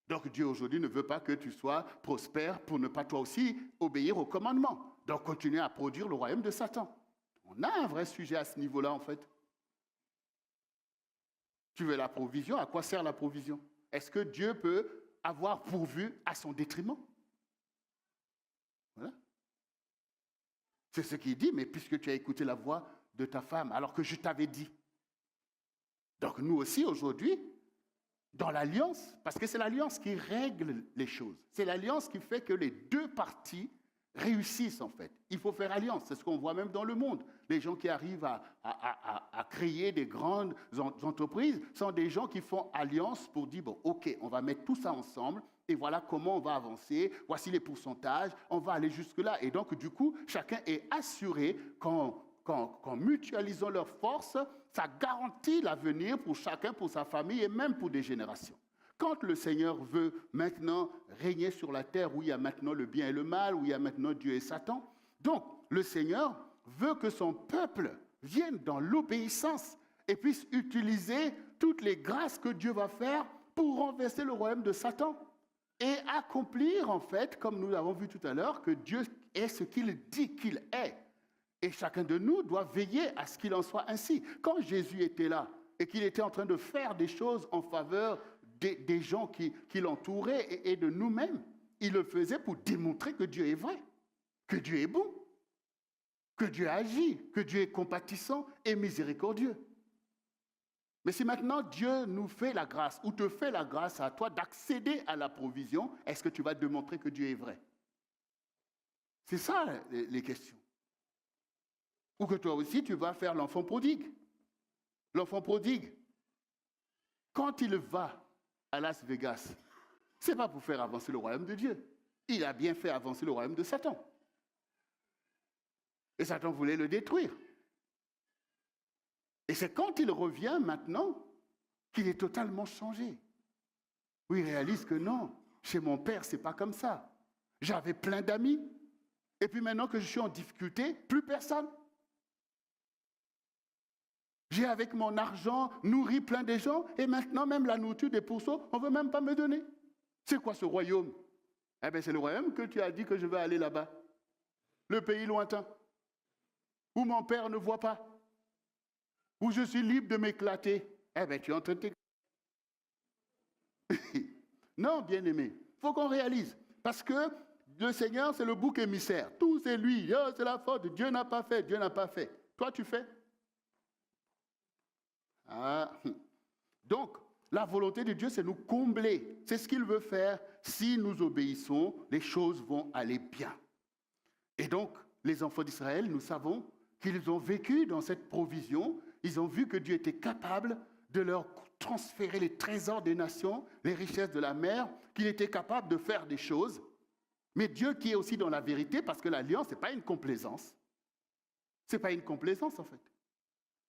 Donc Dieu aujourd'hui ne veut pas que tu sois prospère pour ne pas toi aussi obéir au commandement. Donc continue à produire le royaume de Satan. On a un vrai sujet à ce niveau-là en fait. Tu veux la provision? À quoi sert la provision? Est-ce que Dieu peut avoir pourvu à son détriment? Voilà. C'est ce qu'il dit, mais puisque tu as écouté la voix de ta femme, alors que je t'avais dit. Donc nous aussi, aujourd'hui, dans l'alliance, parce que c'est l'alliance qui règle les choses, c'est l'alliance qui fait que les deux parties réussissent en fait. Il faut faire alliance, c'est ce qu'on voit même dans le monde. Les gens qui arrivent à créer des grandes entreprises sont des gens qui font alliance pour dire, bon, ok, on va mettre tout ça ensemble, et voilà comment on va avancer, voici les pourcentages, on va aller jusque-là. Et donc, du coup, chacun est assuré qu'en mutualisant leurs forces, ça garantit l'avenir pour chacun, pour sa famille et même pour des générations. Quand le Seigneur veut maintenant régner sur la terre, où il y a maintenant le bien et le mal, où il y a maintenant Dieu et Satan, donc le Seigneur veut que son peuple vienne dans l'obéissance et puisse utiliser toutes les grâces que Dieu va faire pour renverser le royaume de Satan. Et accomplir, en fait, comme nous l'avons vu tout à l'heure, que Dieu est ce qu'il dit qu'il est. Et chacun de nous doit veiller à ce qu'il en soit ainsi. Quand Jésus était là et qu'il était en train de faire des choses en faveur des gens qui l'entouraient et de nous-mêmes, il le faisait pour démontrer que Dieu est vrai, que Dieu est bon, que Dieu agit, que Dieu est compatissant et miséricordieux. Mais si maintenant Dieu nous fait la grâce, ou te fait la grâce à toi d'accéder à la provision, est-ce que tu vas démontrer que Dieu est vrai? C'est ça les questions. Ou que toi aussi tu vas faire l'enfant prodigue. L'enfant prodigue, quand il va à Las Vegas, ce n'est pas pour faire avancer le royaume de Dieu. il a bien fait avancer le royaume de Satan. Et Satan voulait le détruire. Et c'est quand il revient maintenant qu'il est totalement changé. Où il réalise que non, chez mon père, ce n'est pas comme ça. J'avais plein d'amis. Et puis maintenant que je suis en difficulté, plus personne. J'ai avec mon argent nourri plein de gens et maintenant même la nourriture des pourceaux, on ne veut même pas me donner. C'est quoi ce royaume? Eh bien c'est le royaume que tu as dit que je vais aller là-bas. Le pays lointain. Où mon père ne voit pas. Où je suis libre de m'éclater. Eh bien tu es en train de t'éclater. Non, bien-aimé, il faut qu'on réalise. Parce que le Seigneur, c'est le bouc émissaire. Tout c'est lui. Oh, c'est la faute. Dieu n'a pas fait. Dieu n'a pas fait. Toi, tu fais. Ah. Donc, la volonté de Dieu, c'est nous combler. C'est ce qu'il veut faire. Si nous obéissons, les choses vont aller bien. Et donc, les enfants d'Israël, nous savons qu'ils ont vécu dans cette provision. Ils ont vu que Dieu était capable de leur transférer les trésors des nations, les richesses de la mer, qu'il était capable de faire des choses. Mais Dieu qui est aussi dans la vérité, parce que l'alliance, ce n'est pas une complaisance. Ce n'est pas une complaisance, en fait.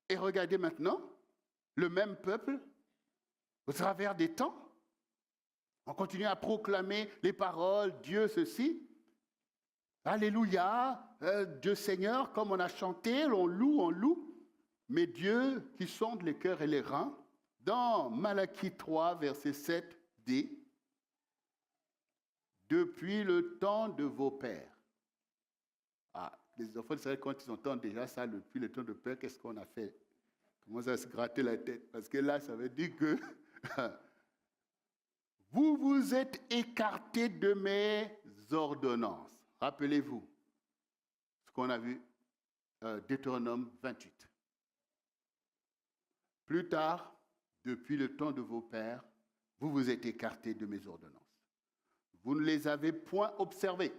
Et regardez maintenant, le même peuple, au travers des temps, on continue à proclamer les paroles, Dieu ceci, Alléluia, Dieu Seigneur, comme on a chanté, on loue. Mais Dieu qui sonde les cœurs et les reins, dans Malachie 3, verset 7d, depuis le temps de vos pères. Ah, les enfants d'Israël, quand ils entendent déjà ça, depuis le temps de père, qu'est-ce qu'on a fait? Ils commencent à se gratter la tête. Parce que là, ça veut dire que vous vous êtes écartés de mes ordonnances. Rappelez-vous ce qu'on a vu, Deutéronome 28. Plus tard, depuis le temps de vos pères, vous vous êtes écartés de mes ordonnances. Vous ne les avez point observées.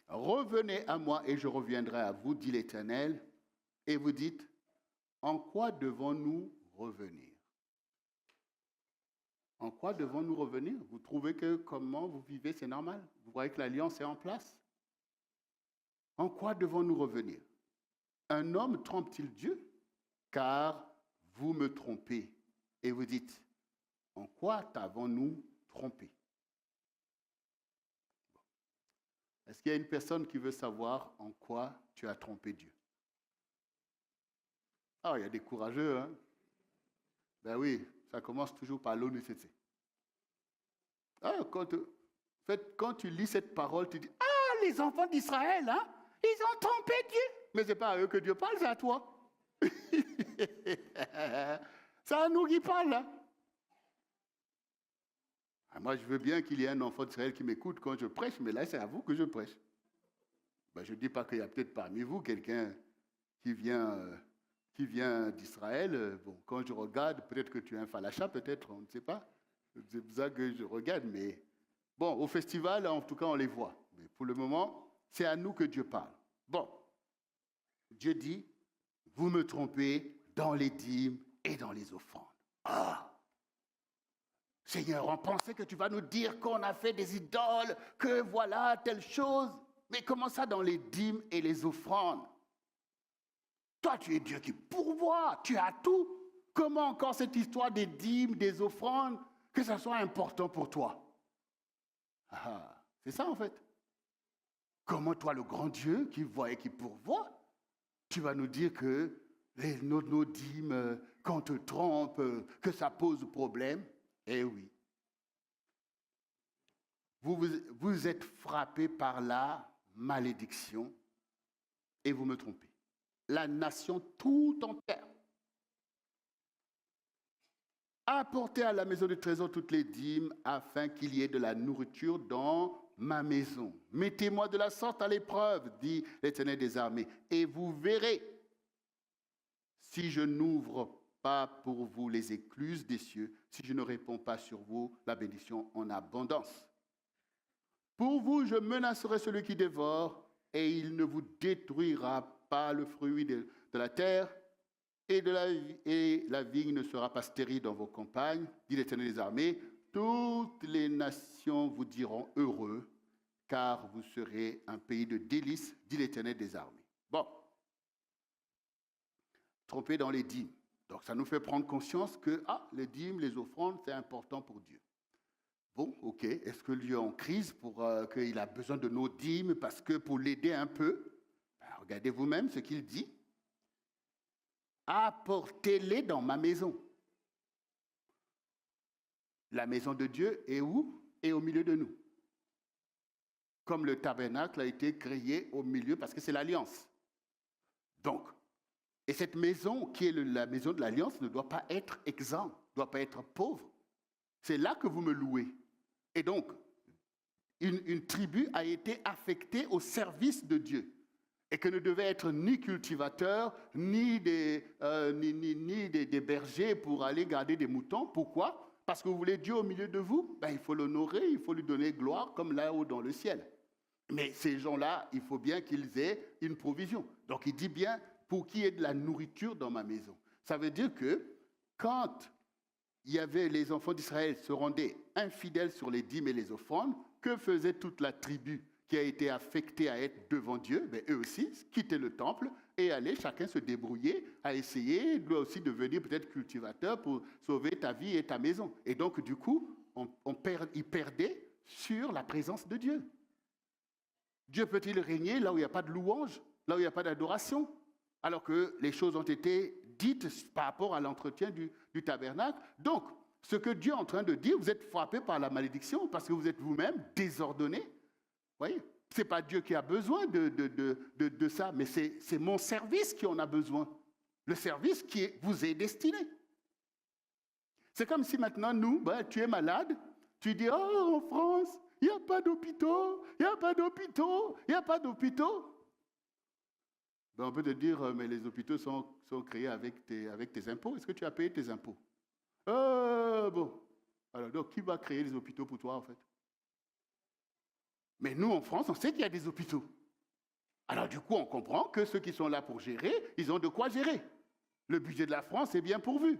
Revenez à moi et je reviendrai à vous, dit l'Éternel. Et vous dites, en quoi devons-nous revenir? En quoi devons-nous revenir? Vous trouvez que comment vous vivez, c'est normal? Vous voyez que l'alliance est en place? En quoi devons-nous revenir? Un homme trompe-t-il Dieu? Car vous me trompez. Et vous dites, en quoi t'avons-nous trompé? Est-ce qu'il y a une personne qui veut savoir en quoi tu as trompé Dieu? Ah, il y a des courageux, hein? Ben oui, ça commence toujours par l'ONUCC. Ah, quand tu lis cette parole, tu dis, ah, les enfants d'Israël, hein? Ils ont trompé Dieu. Mais ce n'est pas à eux que Dieu parle, c'est à toi. C'est à nous qui parle, là. Ah, moi, je veux bien qu'il y ait un enfant d'Israël qui m'écoute quand je prêche, mais là, c'est à vous que je prêche. Ben, je ne dis pas qu'il y a peut-être parmi vous quelqu'un qui vient d'Israël. Bon, quand je regarde, peut-être que tu es un falacha, peut-être, on ne sait pas. C'est pour ça que je regarde, mais bon, au festival, en tout cas, on les voit. Mais pour le moment, c'est à nous que Dieu parle. Bon, Dieu dit, vous me trompez dans les dîmes et dans les offrandes. Ah! Seigneur, on pensait que tu vas nous dire qu'on a fait des idoles, que voilà, telle chose. Mais comment ça dans les dîmes et les offrandes? Toi, tu es Dieu qui pourvoit, tu as tout. Comment encore cette histoire des dîmes, des offrandes, que ça soit important pour toi? Ah, c'est ça en fait. Comment toi, le grand Dieu qui voit et qui pourvoit, tu vas nous dire que nos dîmes, qu'on te trompe, que ça pose problème? Eh oui. Vous êtes frappés par la malédiction et vous me trompez. La nation tout entière. Apportez à la maison du trésor toutes les dîmes afin qu'il y ait de la nourriture dans ma maison. Mettez-moi de la sorte à l'épreuve, dit l'Éternel des armées, et vous verrez si je n'ouvre pas pour vous les écluses des cieux, si je ne réponds pas sur vous la bénédiction en abondance. Pour vous, je menacerai celui qui dévore, et il ne vous détruira pas le fruit de la terre, et la vigne ne sera pas stérile dans vos campagnes, dit l'Éternel des armées. toutes les nations vous diront heureux, car vous serez un pays de délices, dit l'Éternel des armées. Bon, trompé dans les dîmes. Donc ça nous fait prendre conscience que les dîmes, les offrandes, c'est important pour Dieu. Bon, ok, est-ce que Dieu est en crise pour qu'il a besoin de nos dîmes parce que pour l'aider un peu? Regardez vous-même ce qu'il dit. Apportez-les dans ma maison. La maison de Dieu est où? Et au milieu de nous. Comme le tabernacle a été créé au milieu parce que c'est l'alliance. Donc, et cette maison qui est la maison de l'alliance ne doit pas être exempte, ne doit pas être pauvre. C'est là que vous me louez. Et donc, une tribu a été affectée au service de Dieu. Et que ne devaient être ni cultivateurs, ni des bergers pour aller garder des moutons. Pourquoi? Parce que vous voulez Dieu au milieu de vous, il faut l'honorer, il faut lui donner gloire comme là-haut dans le ciel. Mais ces gens-là, il faut bien qu'ils aient une provision. Donc il dit bien, pour qu'il y ait de la nourriture dans ma maison. Ça veut dire que quand il y avait les enfants d'Israël se rendaient infidèles sur les dîmes et les offrandes, que faisait toute la tribu qui a été affectée à être devant Dieu? Eux aussi quittaient le temple et allaient chacun se débrouiller à essayer, lui aussi devenir peut-être cultivateur pour sauver ta vie et ta maison. Et donc du coup, ils perdaient sur la présence de Dieu. Dieu peut-il régner là où il n'y a pas de louange, là où il n'y a pas d'adoration, alors que les choses ont été dites par rapport à l'entretien du tabernacle? Donc, ce que Dieu est en train de dire, vous êtes frappés par la malédiction parce que vous êtes vous-même désordonnés. Vous voyez, ce n'est pas Dieu qui a besoin de ça, mais c'est mon service qui en a besoin. Le service qui vous est destiné. C'est comme si maintenant, nous, tu es malade, tu dis, en France, il n'y a pas d'hôpitaux, il n'y a pas d'hôpitaux, il n'y a pas d'hôpitaux. On peut te dire, mais les hôpitaux sont créés avec tes impôts. Est-ce que tu as payé tes impôts? Bon. Alors, donc, qui va créer les hôpitaux pour toi, en fait? Mais nous, en France, on sait qu'il y a des hôpitaux. Alors, du coup, on comprend que ceux qui sont là pour gérer, ils ont de quoi gérer. Le budget de la France est bien pourvu.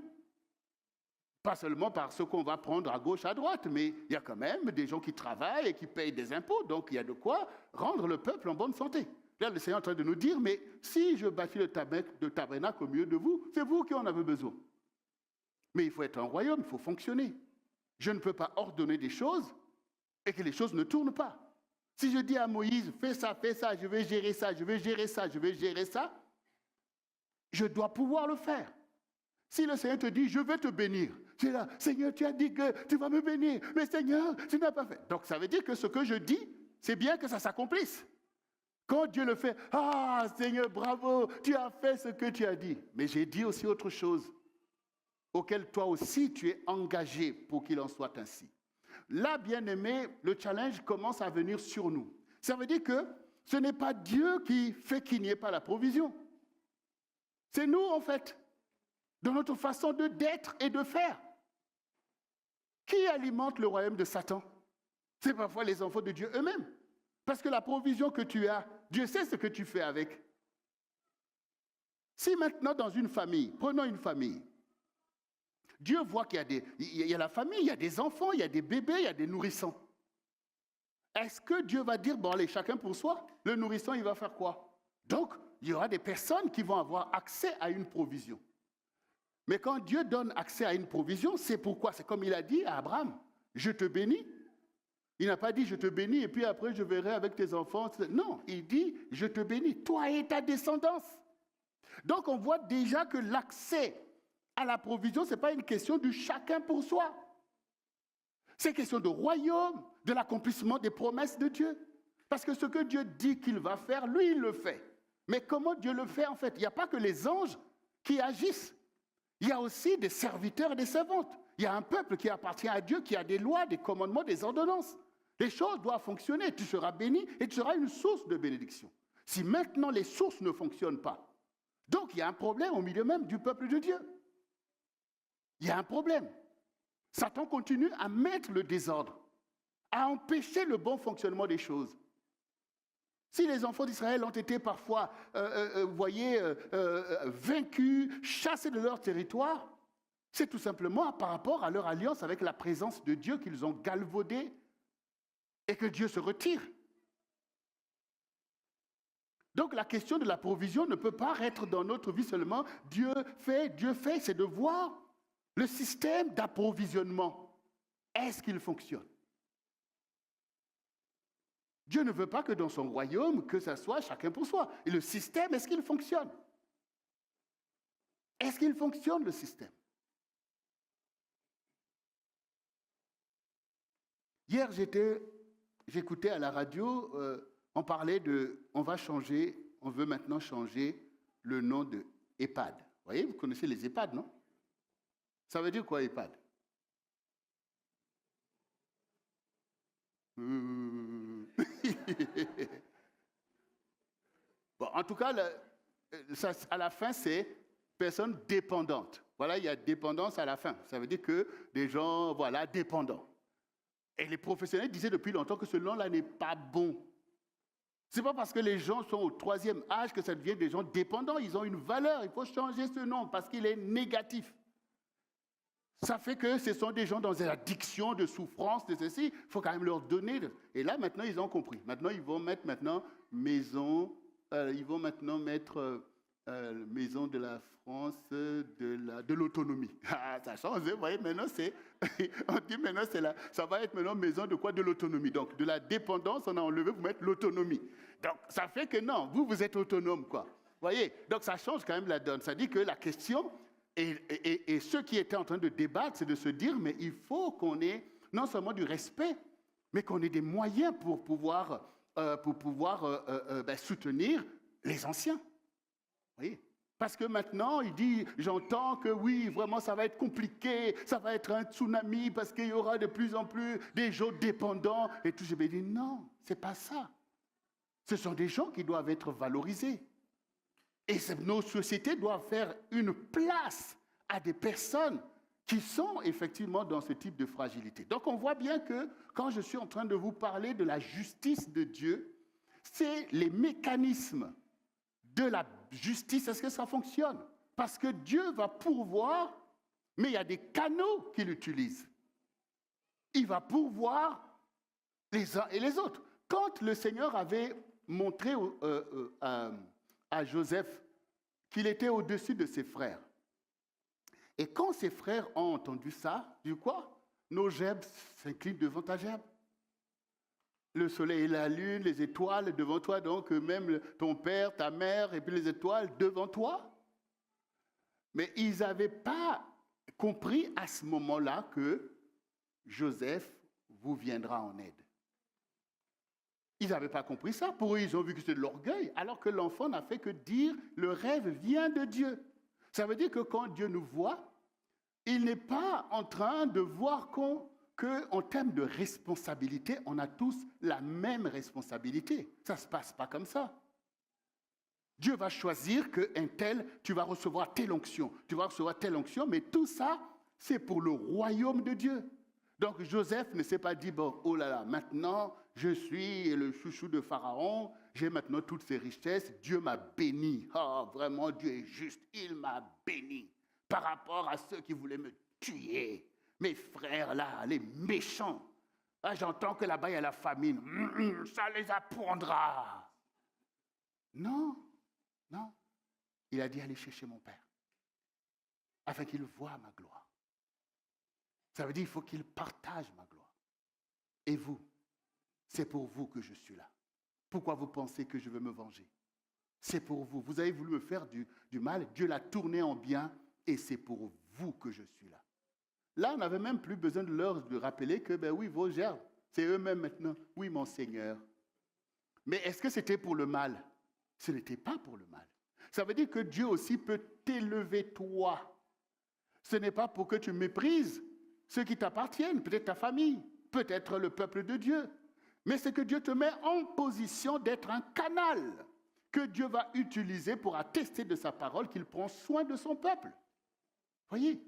Pas seulement par ce qu'on va prendre à gauche, à droite, mais il y a quand même des gens qui travaillent et qui payent des impôts. Donc, il y a de quoi rendre le peuple en bonne santé. Là, le Seigneur est en train de nous dire, mais si je bâtis le tabernacle au milieu de vous, c'est vous qui en avez besoin. Mais il faut être un royaume, il faut fonctionner. Je ne peux pas ordonner des choses et que les choses ne tournent pas. Si je dis à Moïse, fais ça, je vais gérer ça, je vais gérer ça, je vais gérer ça, je dois pouvoir le faire. Si le Seigneur te dit, je vais te bénir, tu es là, Seigneur, tu as dit que tu vas me bénir, mais Seigneur, tu n'as pas fait. Donc ça veut dire que ce que je dis, c'est bien que ça s'accomplisse. Quand Dieu le fait, Seigneur, bravo, tu as fait ce que tu as dit. Mais j'ai dit aussi autre chose, auquel toi aussi tu es engagé pour qu'il en soit ainsi. Là, bien-aimé, le challenge commence à venir sur nous. Ça veut dire que ce n'est pas Dieu qui fait qu'il n'y ait pas la provision. C'est nous, en fait, dans notre façon d'être et de faire. Qui alimente le royaume de Satan? C'est parfois les enfants de Dieu eux-mêmes. Parce que la provision que tu as, Dieu sait ce que tu fais avec. Si maintenant, dans une famille, prenons une famille, Dieu voit qu'il y a la famille, il y a des enfants, il y a des bébés, il y a des nourrissons. Est-ce que Dieu va dire, bon allez, chacun pour soi? Le nourrisson, il va faire quoi? Donc, il y aura des personnes qui vont avoir accès à une provision. Mais quand Dieu donne accès à une provision, c'est pourquoi? C'est comme il a dit à Abraham, je te bénis. Il n'a pas dit, je te bénis et puis après je verrai avec tes enfants. Non, il dit, je te bénis, toi et ta descendance. Donc, on voit déjà que l'accès à la provision, ce n'est pas une question du chacun pour soi. C'est une question de royaume, de l'accomplissement des promesses de Dieu. Parce que ce que Dieu dit qu'il va faire, lui, il le fait. Mais comment Dieu le fait, en fait? Il n'y a pas que les anges qui agissent. Il y a aussi des serviteurs et des servantes. Il y a un peuple qui appartient à Dieu, qui a des lois, des commandements, des ordonnances. Les choses doivent fonctionner. Tu seras béni et tu seras une source de bénédiction. Si maintenant les sources ne fonctionnent pas, donc il y a un problème au milieu même du peuple de Dieu. Il y a un problème. Satan continue à mettre le désordre, à empêcher le bon fonctionnement des choses. Si les enfants d'Israël ont été parfois, vaincus, chassés de leur territoire, C'est tout simplement par rapport à leur alliance avec la présence de Dieu qu'ils ont galvaudé et que Dieu se retire. Donc la question de la provision ne peut pas être dans notre vie seulement Dieu fait, c'est de voir le système d'approvisionnement. Est-ce qu'il fonctionne? Dieu ne veut pas que dans son royaume, que ça soit chacun pour soi. Et le système, est-ce qu'il fonctionne? Est-ce qu'il fonctionne, le système? Hier, j'écoutais à la radio, on parlait on veut maintenant changer le nom de EHPAD. Vous voyez, vous connaissez les EHPAD, non? Ça veut dire quoi, EHPAD? Bon, en tout cas, à la fin, c'est personne dépendante. Voilà, il y a dépendance à la fin. Ça veut dire que des gens, voilà, dépendants. Et les professionnels disaient depuis longtemps que ce nom-là n'est pas bon. Ce n'est pas parce que les gens sont au 3e âge que ça devient des gens dépendants. Ils ont une valeur. Il faut changer ce nom parce qu'il est négatif. Ça fait que ce sont des gens dans une addiction, de souffrance, de ceci. Il faut quand même leur donner. Et là, maintenant, ils ont compris. Maintenant, ils vont mettre maison. Ils vont maintenant mettre maison de la France de l'autonomie. Ah, ça change, vous voyez, maintenant on dit maintenant ça va être maintenant maison de quoi? De l'autonomie. Donc de la dépendance, on a enlevé pour mettre l'autonomie. Donc ça fait que non, vous êtes autonome, quoi. Vous voyez, donc ça change quand même la donne. Ça dit que la question, et ceux qui étaient en train de débattre, c'est de se dire, mais il faut qu'on ait non seulement du respect, mais qu'on ait des moyens pour pouvoir soutenir les anciens. Vous voyez? Parce que maintenant, il dit, j'entends que oui, vraiment, ça va être compliqué, ça va être un tsunami parce qu'il y aura de plus en plus des gens dépendants. Et tout, je me dis, non, ce n'est pas ça. Ce sont des gens qui doivent être valorisés. Et nos sociétés doivent faire une place à des personnes qui sont effectivement dans ce type de fragilité. Donc on voit bien que quand je suis en train de vous parler de la justice de Dieu, c'est les mécanismes de la justice, est-ce que ça fonctionne? Parce que Dieu va pourvoir, mais il y a des canaux qu'il utilise. Il va pourvoir les uns et les autres. Quand le Seigneur avait montré à Joseph qu'il était au-dessus de ses frères, et quand ses frères ont entendu ça, du quoi? Nos gerbes s'inclinent devant ta gerbe. Le soleil et la lune, les étoiles devant toi, donc même ton père, ta mère, et puis les étoiles devant toi. Mais ils n'avaient pas compris à ce moment-là que Joseph vous viendra en aide. Ils n'avaient pas compris ça. Pour eux, ils ont vu que c'était de l'orgueil, alors que l'enfant n'a fait que dire le rêve vient de Dieu. Ça veut dire que quand Dieu nous voit, il n'est pas en train de voir qu'en termes de responsabilité, on a tous la même responsabilité. Ça ne se passe pas comme ça. Dieu va choisir qu'un tel, tu vas recevoir telle onction, mais tout ça, c'est pour le royaume de Dieu. Donc Joseph ne s'est pas dit, bon, oh là là, maintenant, je suis le chouchou de Pharaon, j'ai maintenant toutes ces richesses, Dieu m'a béni. Oh, vraiment, Dieu est juste, il m'a béni. Par rapport à ceux qui voulaient me tuer. Mes frères là, les méchants. Ah, j'entends que là-bas il y a la famine. Ça les apprendra. Non, non. Il a dit allez chercher mon père. Afin qu'il voie ma gloire. Ça veut dire qu'il faut qu'il partage ma gloire. Et vous, c'est pour vous que je suis là. Pourquoi vous pensez que je veux me venger? C'est pour vous. Vous avez voulu me faire du mal. Dieu l'a tourné en bien. Et c'est pour vous que je suis là. Là, on n'avait même plus besoin de leur rappeler que, ben oui, vos gerbes, c'est eux-mêmes maintenant. Oui, mon Seigneur. Mais est-ce que c'était pour le mal? Ce n'était pas pour le mal. Ça veut dire que Dieu aussi peut t'élever toi. Ce n'est pas pour que tu méprises ceux qui t'appartiennent, peut-être ta famille, peut-être le peuple de Dieu. Mais c'est que Dieu te met en position d'être un canal que Dieu va utiliser pour attester de sa parole qu'il prend soin de son peuple. Voyez,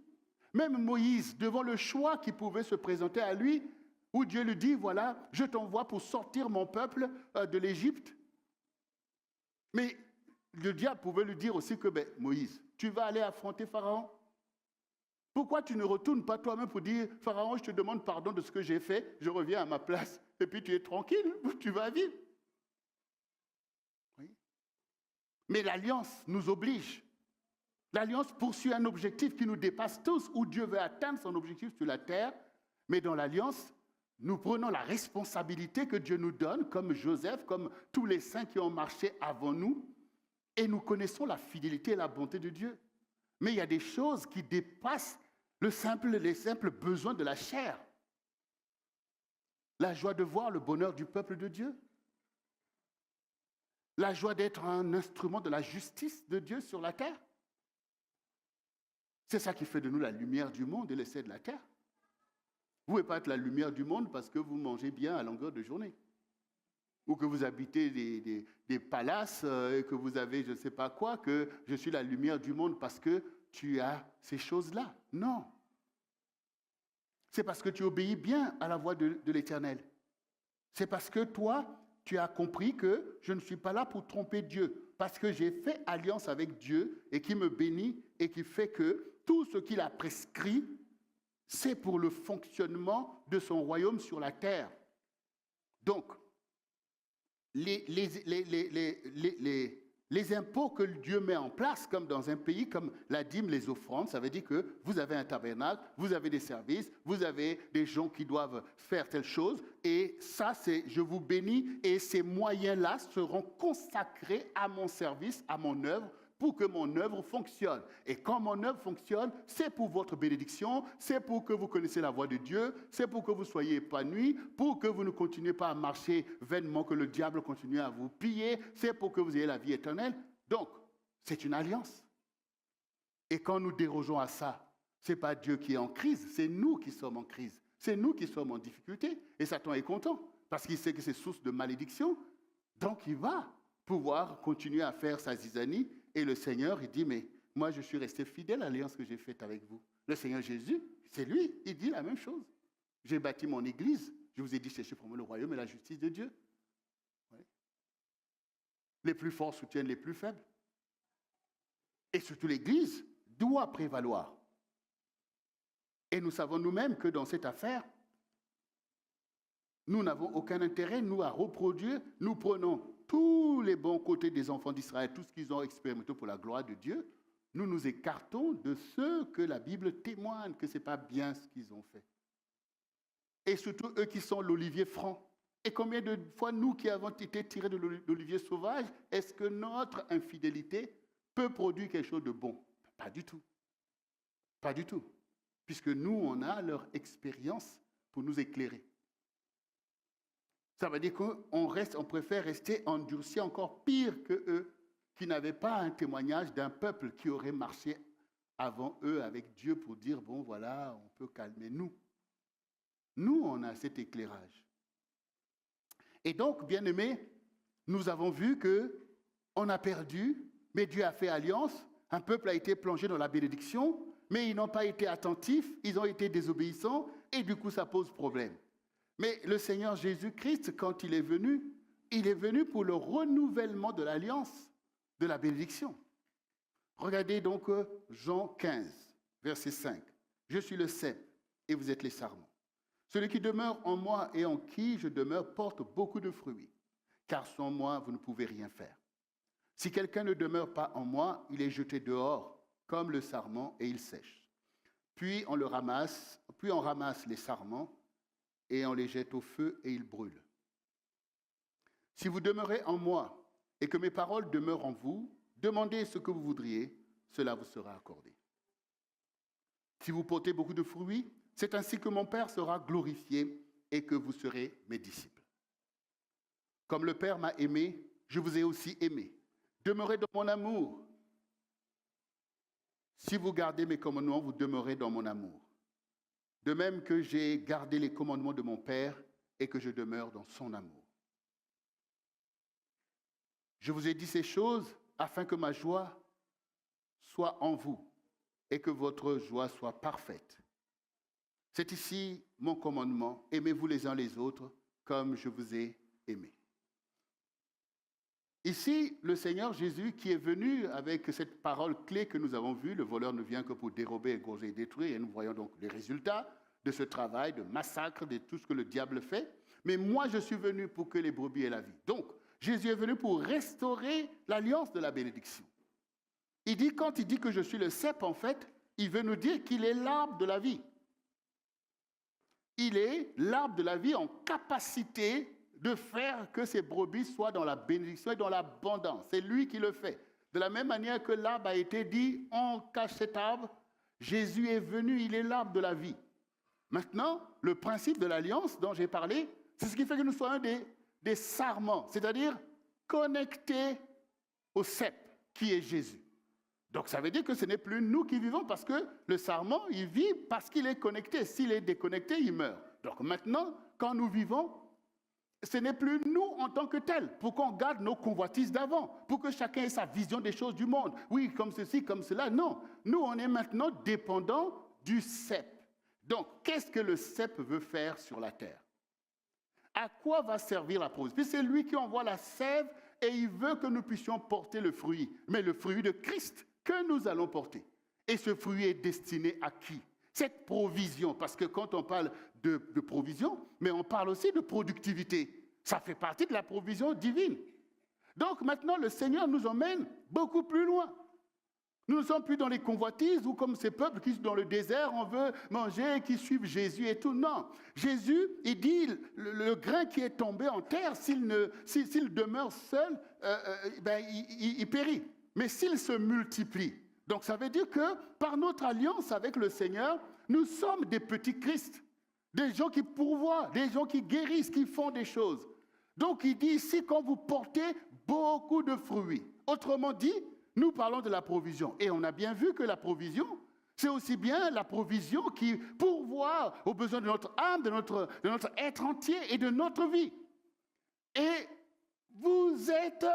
même Moïse, devant le choix qui pouvait se présenter à lui, où Dieu lui dit, voilà, je t'envoie pour sortir mon peuple de l'Égypte. Mais le diable pouvait lui dire aussi que, ben, Moïse, tu vas aller affronter Pharaon. Pourquoi tu ne retournes pas toi-même pour dire, Pharaon, je te demande pardon de ce que j'ai fait, je reviens à ma place, et puis tu es tranquille, tu vas vivre. Oui. Mais l'alliance nous oblige. L'alliance poursuit un objectif qui nous dépasse tous, où Dieu veut atteindre son objectif sur la terre. Mais dans l'alliance, nous prenons la responsabilité que Dieu nous donne, comme Joseph, comme tous les saints qui ont marché avant nous, et nous connaissons la fidélité et la bonté de Dieu. Mais il y a des choses qui dépassent les simples besoins de la chair. La joie de voir le bonheur du peuple de Dieu. La joie d'être un instrument de la justice de Dieu sur la terre. C'est ça qui fait de nous la lumière du monde et le sel de la terre. Vous ne pouvez pas être la lumière du monde parce que vous mangez bien à longueur de journée. Ou que vous habitez des palaces et que vous avez je ne sais pas quoi, que je suis la lumière du monde parce que tu as ces choses-là. Non. C'est parce que tu obéis bien à la voix de l'Éternel. C'est parce que toi, tu as compris que je ne suis pas là pour tromper Dieu. Parce que j'ai fait alliance avec Dieu et qui me bénit et qui fait que tout ce qu'il a prescrit, c'est pour le fonctionnement de son royaume sur la terre. Donc, les impôts que Dieu met en place, comme dans un pays, comme la dîme, les offrandes, ça veut dire que vous avez un tabernacle, vous avez des services, vous avez des gens qui doivent faire telle chose, et ça, c'est je vous bénis, et ces moyens-là seront consacrés à mon service, à mon œuvre, pour que mon œuvre fonctionne. Et quand mon œuvre fonctionne, c'est pour votre bénédiction, c'est pour que vous connaissiez la voix de Dieu, c'est pour que vous soyez épanouis, pour que vous ne continuez pas à marcher vainement, que le diable continue à vous piller, c'est pour que vous ayez la vie éternelle. Donc, c'est une alliance. Et quand nous dérogeons à ça, ce n'est pas Dieu qui est en crise, c'est nous qui sommes en crise, c'est nous qui sommes en difficulté. Et Satan est content, parce qu'il sait que c'est source de malédiction, donc il va pouvoir continuer à faire sa zizanie. Et le Seigneur, il dit, mais moi, je suis resté fidèle à l'alliance que j'ai faite avec vous. Le Seigneur Jésus, c'est lui, il dit la même chose. J'ai bâti mon église, je vous ai dit, cherchez pour moi le royaume et la justice de Dieu. Oui. Les plus forts soutiennent les plus faibles. Et surtout, l'église doit prévaloir. Et nous savons nous-mêmes que dans cette affaire, nous n'avons aucun intérêt, nous, à reproduire. Nous prenons tous les bons côtés des enfants d'Israël, tout ce qu'ils ont expérimenté pour la gloire de Dieu. Nous nous écartons de ceux que la Bible témoigne que ce n'est pas bien ce qu'ils ont fait. Et surtout eux qui sont l'olivier franc. Et combien de fois, nous qui avons été tirés de l'olivier sauvage, est-ce que notre infidélité peut produire quelque chose de bon? Pas du tout. Pas du tout. Puisque nous, on a leur expérience pour nous éclairer. Ça veut dire qu'on préfère rester endurci encore pire que eux, qui n'avaient pas un témoignage d'un peuple qui aurait marché avant eux avec Dieu pour dire, bon voilà, on peut calmer nous. Nous, on a cet éclairage. Et donc, bien-aimés, nous avons vu qu'on a perdu, mais Dieu a fait alliance, un peuple a été plongé dans la bénédiction, mais ils n'ont pas été attentifs, ils ont été désobéissants, et du coup, ça pose problème. Mais le Seigneur Jésus-Christ, quand il est venu pour le renouvellement de l'alliance, de la bénédiction. Regardez donc Jean 15, verset 5. Je suis le cep et vous êtes les sarments. Celui qui demeure en moi et en qui je demeure porte beaucoup de fruits, car sans moi, vous ne pouvez rien faire. Si quelqu'un ne demeure pas en moi, il est jeté dehors, comme le sarment, et il sèche. Puis on ramasse les sarments, et on les jette au feu et ils brûlent. Si vous demeurez en moi et que mes paroles demeurent en vous, demandez ce que vous voudriez, cela vous sera accordé. Si vous portez beaucoup de fruits, c'est ainsi que mon Père sera glorifié et que vous serez mes disciples. Comme le Père m'a aimé, je vous ai aussi aimé. Demeurez dans mon amour. Si vous gardez mes commandements, vous demeurez dans mon amour. De même que j'ai gardé les commandements de mon Père et que je demeure dans son amour. Je vous ai dit ces choses afin que ma joie soit en vous et que votre joie soit parfaite. C'est ici mon commandement, aimez-vous les uns les autres comme je vous ai aimés. Ici, le Seigneur Jésus qui est venu avec cette parole clé que nous avons vue, le voleur ne vient que pour dérober, égorger et détruire, et nous voyons donc les résultats de ce travail, de massacre, de tout ce que le diable fait. Mais moi, je suis venu pour que les brebis aient la vie. Donc, Jésus est venu pour restaurer l'alliance de la bénédiction. Quand il dit que je suis le cep, en fait, il veut nous dire qu'il est l'arbre de la vie. Il est l'arbre de la vie en capacité de faire que ces brebis soient dans la bénédiction et dans l'abondance. C'est lui qui le fait. De la même manière que l'arbre a été dit, on cache cet arbre, Jésus est venu, il est l'arbre de la vie. Maintenant, le principe de l'alliance dont j'ai parlé, c'est ce qui fait que nous soyons des sarments, c'est-à-dire connectés au cep qui est Jésus. Donc ça veut dire que ce n'est plus nous qui vivons parce que le sarment, il vit parce qu'il est connecté. S'il est déconnecté, il meurt. Donc maintenant, quand nous vivons, ce n'est plus nous en tant que tels, pour qu'on garde nos convoitises d'avant, pour que chacun ait sa vision des choses du monde. Oui, comme ceci, comme cela. Non, nous, on est maintenant dépendants du cep. Donc, qu'est-ce que le cep veut faire sur la terre? À quoi va servir la provision? Puis c'est lui qui envoie la sève et il veut que nous puissions porter le fruit, mais le fruit de Christ que nous allons porter. Et ce fruit est destiné à qui? Cette provision, parce que quand on parle de provision, mais on parle aussi de productivité. Ça fait partie de la provision divine. Donc maintenant, le Seigneur nous emmène beaucoup plus loin. Nous ne sommes plus dans les convoitises ou comme ces peuples qui sont dans le désert, on veut manger, qui suivent Jésus et tout. Non, Jésus, il dit, le grain qui est tombé en terre, s'il demeure seul, il périt. Mais s'il se multiplie, donc ça veut dire que par notre alliance avec le Seigneur, nous sommes des petits Christ, des gens qui pourvoient, des gens qui guérissent, qui font des choses. Donc il dit ici, quand vous portez beaucoup de fruits, autrement dit, nous parlons de la provision. Et on a bien vu que la provision, c'est aussi bien la provision qui pourvoit aux besoins de notre âme, de notre être entier et de notre vie. Et vous êtes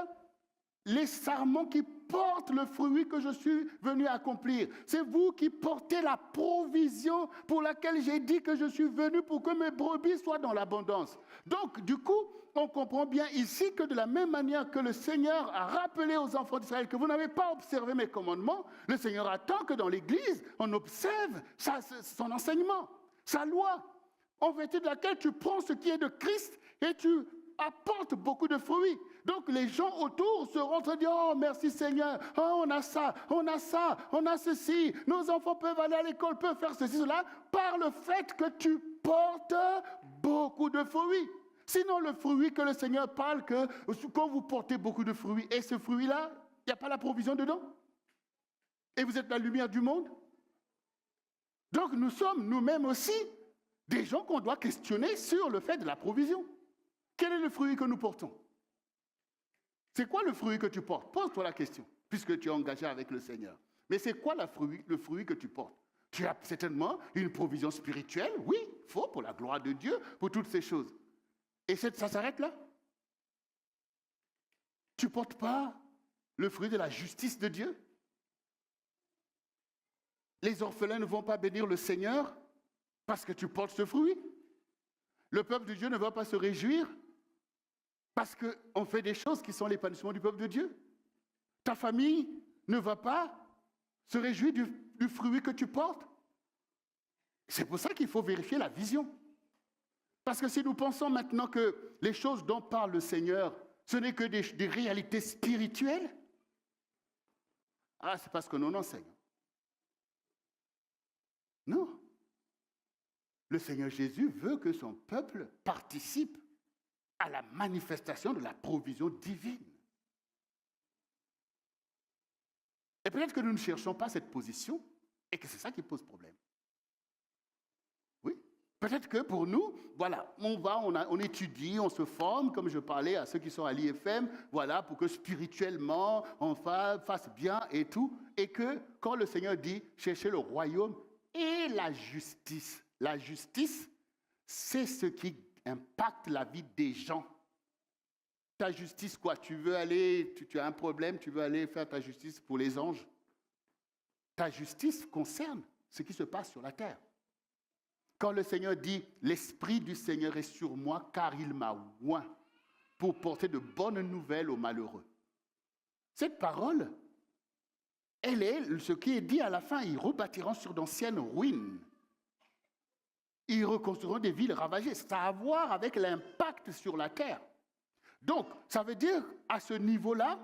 les sarments qui portent le fruit que je suis venu accomplir. C'est vous qui portez la provision pour laquelle j'ai dit que je suis venu pour que mes brebis soient dans l'abondance. Donc, du coup, on comprend bien ici que de la même manière que le Seigneur a rappelé aux enfants d'Israël que vous n'avez pas observé mes commandements, le Seigneur attend que dans l'Église, on observe son enseignement, sa loi, en vertu de laquelle tu prends ce qui est de Christ et tu apportes beaucoup de fruits. Donc les gens autour seront en train de dire, oh merci Seigneur, oh, on a ça, on a ça, on a ceci, nos enfants peuvent aller à l'école, peuvent faire ceci, cela, par le fait que tu portes beaucoup de fruits. Sinon le fruit que le Seigneur parle, que quand vous portez beaucoup de fruits, et ce fruit-là, il n'y a pas la provision dedans. Et vous êtes la lumière du monde. Donc nous sommes nous-mêmes aussi des gens qu'on doit questionner sur le fait de la provision. Quel est le fruit que nous portons? C'est quoi le fruit que tu portes? Pose-toi la question, puisque tu es engagé avec le Seigneur. Mais c'est quoi le fruit que tu portes? Tu as certainement une provision spirituelle, oui, il faut, pour la gloire de Dieu, pour toutes ces choses. Et ça s'arrête là? Tu ne portes pas le fruit de la justice de Dieu? Les orphelins ne vont pas bénir le Seigneur parce que tu portes ce fruit? Le peuple de Dieu ne va pas se réjouir parce qu'on fait des choses qui sont l'épanouissement du peuple de Dieu? Ta famille ne va pas se réjouir du fruit que tu portes? C'est pour ça qu'il faut vérifier la vision. Parce que si nous pensons maintenant que les choses dont parle le Seigneur, ce n'est que des réalités spirituelles, c'est parce que l'on enseigne. Non. Le Seigneur Jésus veut que son peuple participe à la manifestation de la provision divine. Et peut-être que nous ne cherchons pas cette position et que c'est ça qui pose problème. Oui. Peut-être que pour nous, voilà, on étudie, on se forme, comme je parlais à ceux qui sont à l'IFM, voilà, pour que spirituellement, on fasse bien et tout. Et que quand le Seigneur dit, cherchez le royaume et la justice, c'est ce qui impacte la vie des gens. Ta justice, quoi? Tu veux aller, tu as un problème, tu veux aller faire ta justice pour les anges. Ta justice concerne ce qui se passe sur la terre. Quand le Seigneur dit, l'Esprit du Seigneur est sur moi, car il m'a oint pour porter de bonnes nouvelles aux malheureux. Cette parole, elle est ce qui est dit à la fin. Ils rebâtiront sur d'anciennes ruines. Ils reconstruiront des villes ravagées. Ça a à voir avec l'impact sur la terre. Donc, ça veut dire, à ce niveau-là,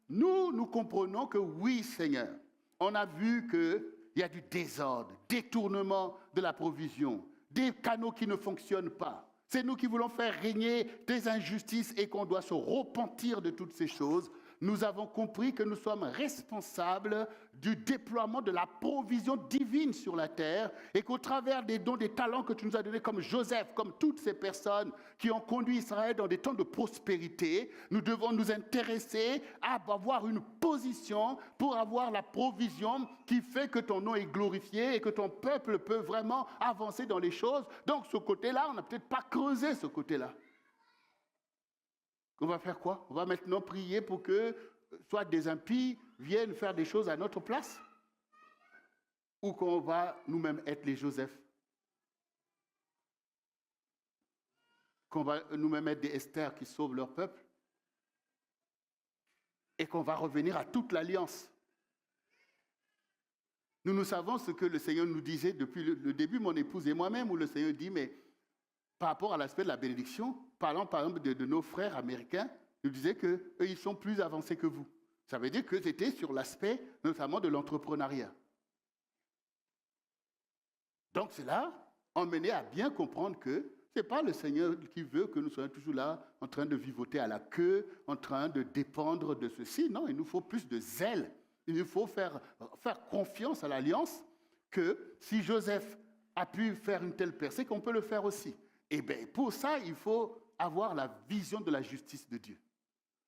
nous comprenons que oui, Seigneur, on a vu qu'il y a du désordre, détournement de la provision, des canaux qui ne fonctionnent pas. C'est nous qui voulons faire régner des injustices et qu'on doit se repentir de toutes ces choses. Nous avons compris que nous sommes responsables du déploiement de la provision divine sur la terre et qu'au travers des dons, des talents que tu nous as donnés comme Joseph, comme toutes ces personnes qui ont conduit Israël dans des temps de prospérité, nous devons nous intéresser à avoir une position pour avoir la provision qui fait que ton nom est glorifié et que ton peuple peut vraiment avancer dans les choses. Donc ce côté-là, on n'a peut-être pas creusé ce côté-là. On va faire quoi? On va maintenant prier pour que soit des impies viennent faire des choses à notre place? Ou qu'on va nous-mêmes être les Joseph? Qu'on va nous-mêmes être des Esther qui sauvent leur peuple? Et qu'on va revenir à toute l'alliance? Nous savons ce que le Seigneur nous disait depuis le début, mon épouse et moi-même, où le Seigneur dit, mais par rapport à l'aspect de la bénédiction, parlant par exemple de nos frères américains, nous disait qu'eux, ils sont plus avancés que vous. Ça veut dire que c'était sur l'aspect notamment de l'entrepreneuriat. Donc cela emmenait à bien comprendre que ce n'est pas le Seigneur qui veut que nous soyons toujours là en train de vivoter à la queue, en train de dépendre de ceci. Non, il nous faut plus de zèle. Il nous faut faire confiance à l'alliance que si Joseph a pu faire une telle percée, qu'on peut le faire aussi. Et bien, pour ça, il faut avoir la vision de la justice de Dieu.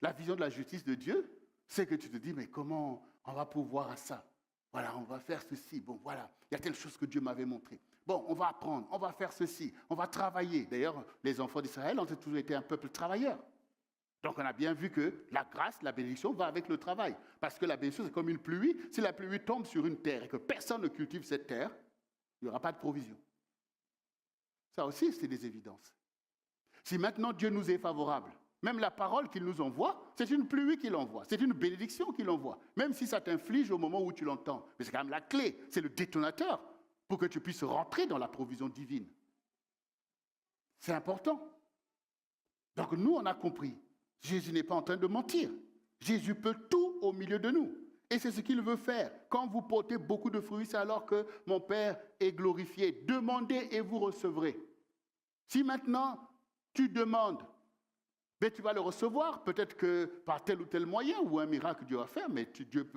La vision de la justice de Dieu, c'est que tu te dis, mais comment on va pouvoir à ça? Voilà, on va faire ceci. Bon, voilà, il y a telle chose que Dieu m'avait montrée. Bon, on va apprendre, on va faire ceci, on va travailler. D'ailleurs, les enfants d'Israël ont toujours été un peuple travailleur. Donc, on a bien vu que la grâce, la bénédiction va avec le travail. Parce que la bénédiction, c'est comme une pluie. Si la pluie tombe sur une terre et que personne ne cultive cette terre, il n'y aura pas de provision. Ça aussi, c'est des évidences. Si maintenant Dieu nous est favorable, même la parole qu'il nous envoie, c'est une pluie qu'il envoie, c'est une bénédiction qu'il envoie, même si ça t'inflige au moment où tu l'entends. Mais c'est quand même la clé, c'est le détonateur pour que tu puisses rentrer dans la provision divine. C'est important. Donc nous, on a compris. Jésus n'est pas en train de mentir. Jésus peut tout au milieu de nous. Et c'est ce qu'il veut faire. Quand vous portez beaucoup de fruits, c'est alors que mon Père est glorifié. Demandez et vous recevrez. Si maintenant tu demandes, ben tu vas le recevoir, peut-être que par tel ou tel moyen ou un miracle Dieu va faire, mais Dieu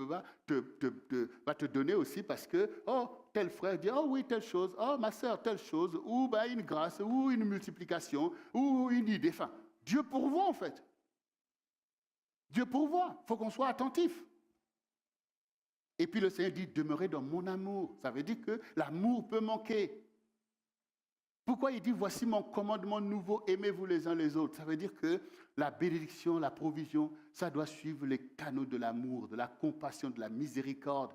va te donner aussi parce que, oh, tel frère dit, oh oui, telle chose, oh, ma soeur, telle chose, ou ben, une grâce, ou une multiplication, ou une idée. Enfin, Dieu pourvoit en fait. Dieu pourvoit, il faut qu'on soit attentif. Et puis le Seigneur dit, demeurez dans mon amour. Ça veut dire que l'amour peut manquer. Pourquoi il dit, voici mon commandement nouveau, aimez-vous les uns les autres? Ça veut dire que la bénédiction, la provision, ça doit suivre les canaux de l'amour, de la compassion, de la miséricorde.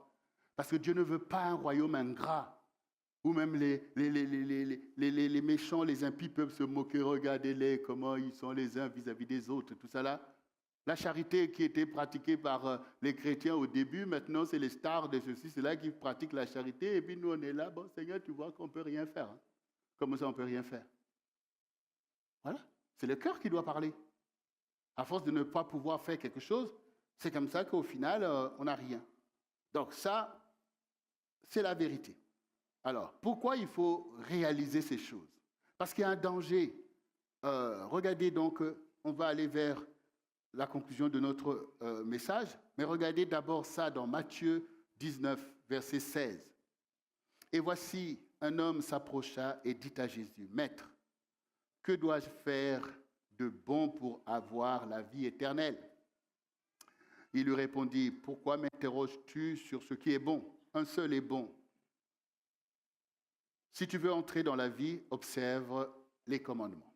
Parce que Dieu ne veut pas un royaume ingrat, où même les méchants, les impies peuvent se moquer, regardez-les, comment ils sont les uns vis-à-vis des autres, tout ça là. La charité qui était pratiquée par les chrétiens au début, maintenant c'est les stars de ceci, c'est là qui pratiquent la charité, et puis nous on est là, bon Seigneur, tu vois qu'on ne peut rien faire. Hein. Comment ça, on ne peut rien faire? Voilà, c'est le cœur qui doit parler. À force de ne pas pouvoir faire quelque chose, c'est comme ça qu'au final, on n'a rien. Donc ça, c'est la vérité. Alors, pourquoi il faut réaliser ces choses? Parce qu'il y a un danger. Regardez donc, on va aller vers la conclusion de notre message, mais regardez d'abord ça dans Matthieu 19, verset 16. Et voici, un homme s'approcha et dit à Jésus, « Maître, que dois-je faire de bon pour avoir la vie éternelle ?» Il lui répondit, « Pourquoi m'interroges-tu sur ce qui est bon? Un seul est bon. Si tu veux entrer dans la vie, observe les commandements. »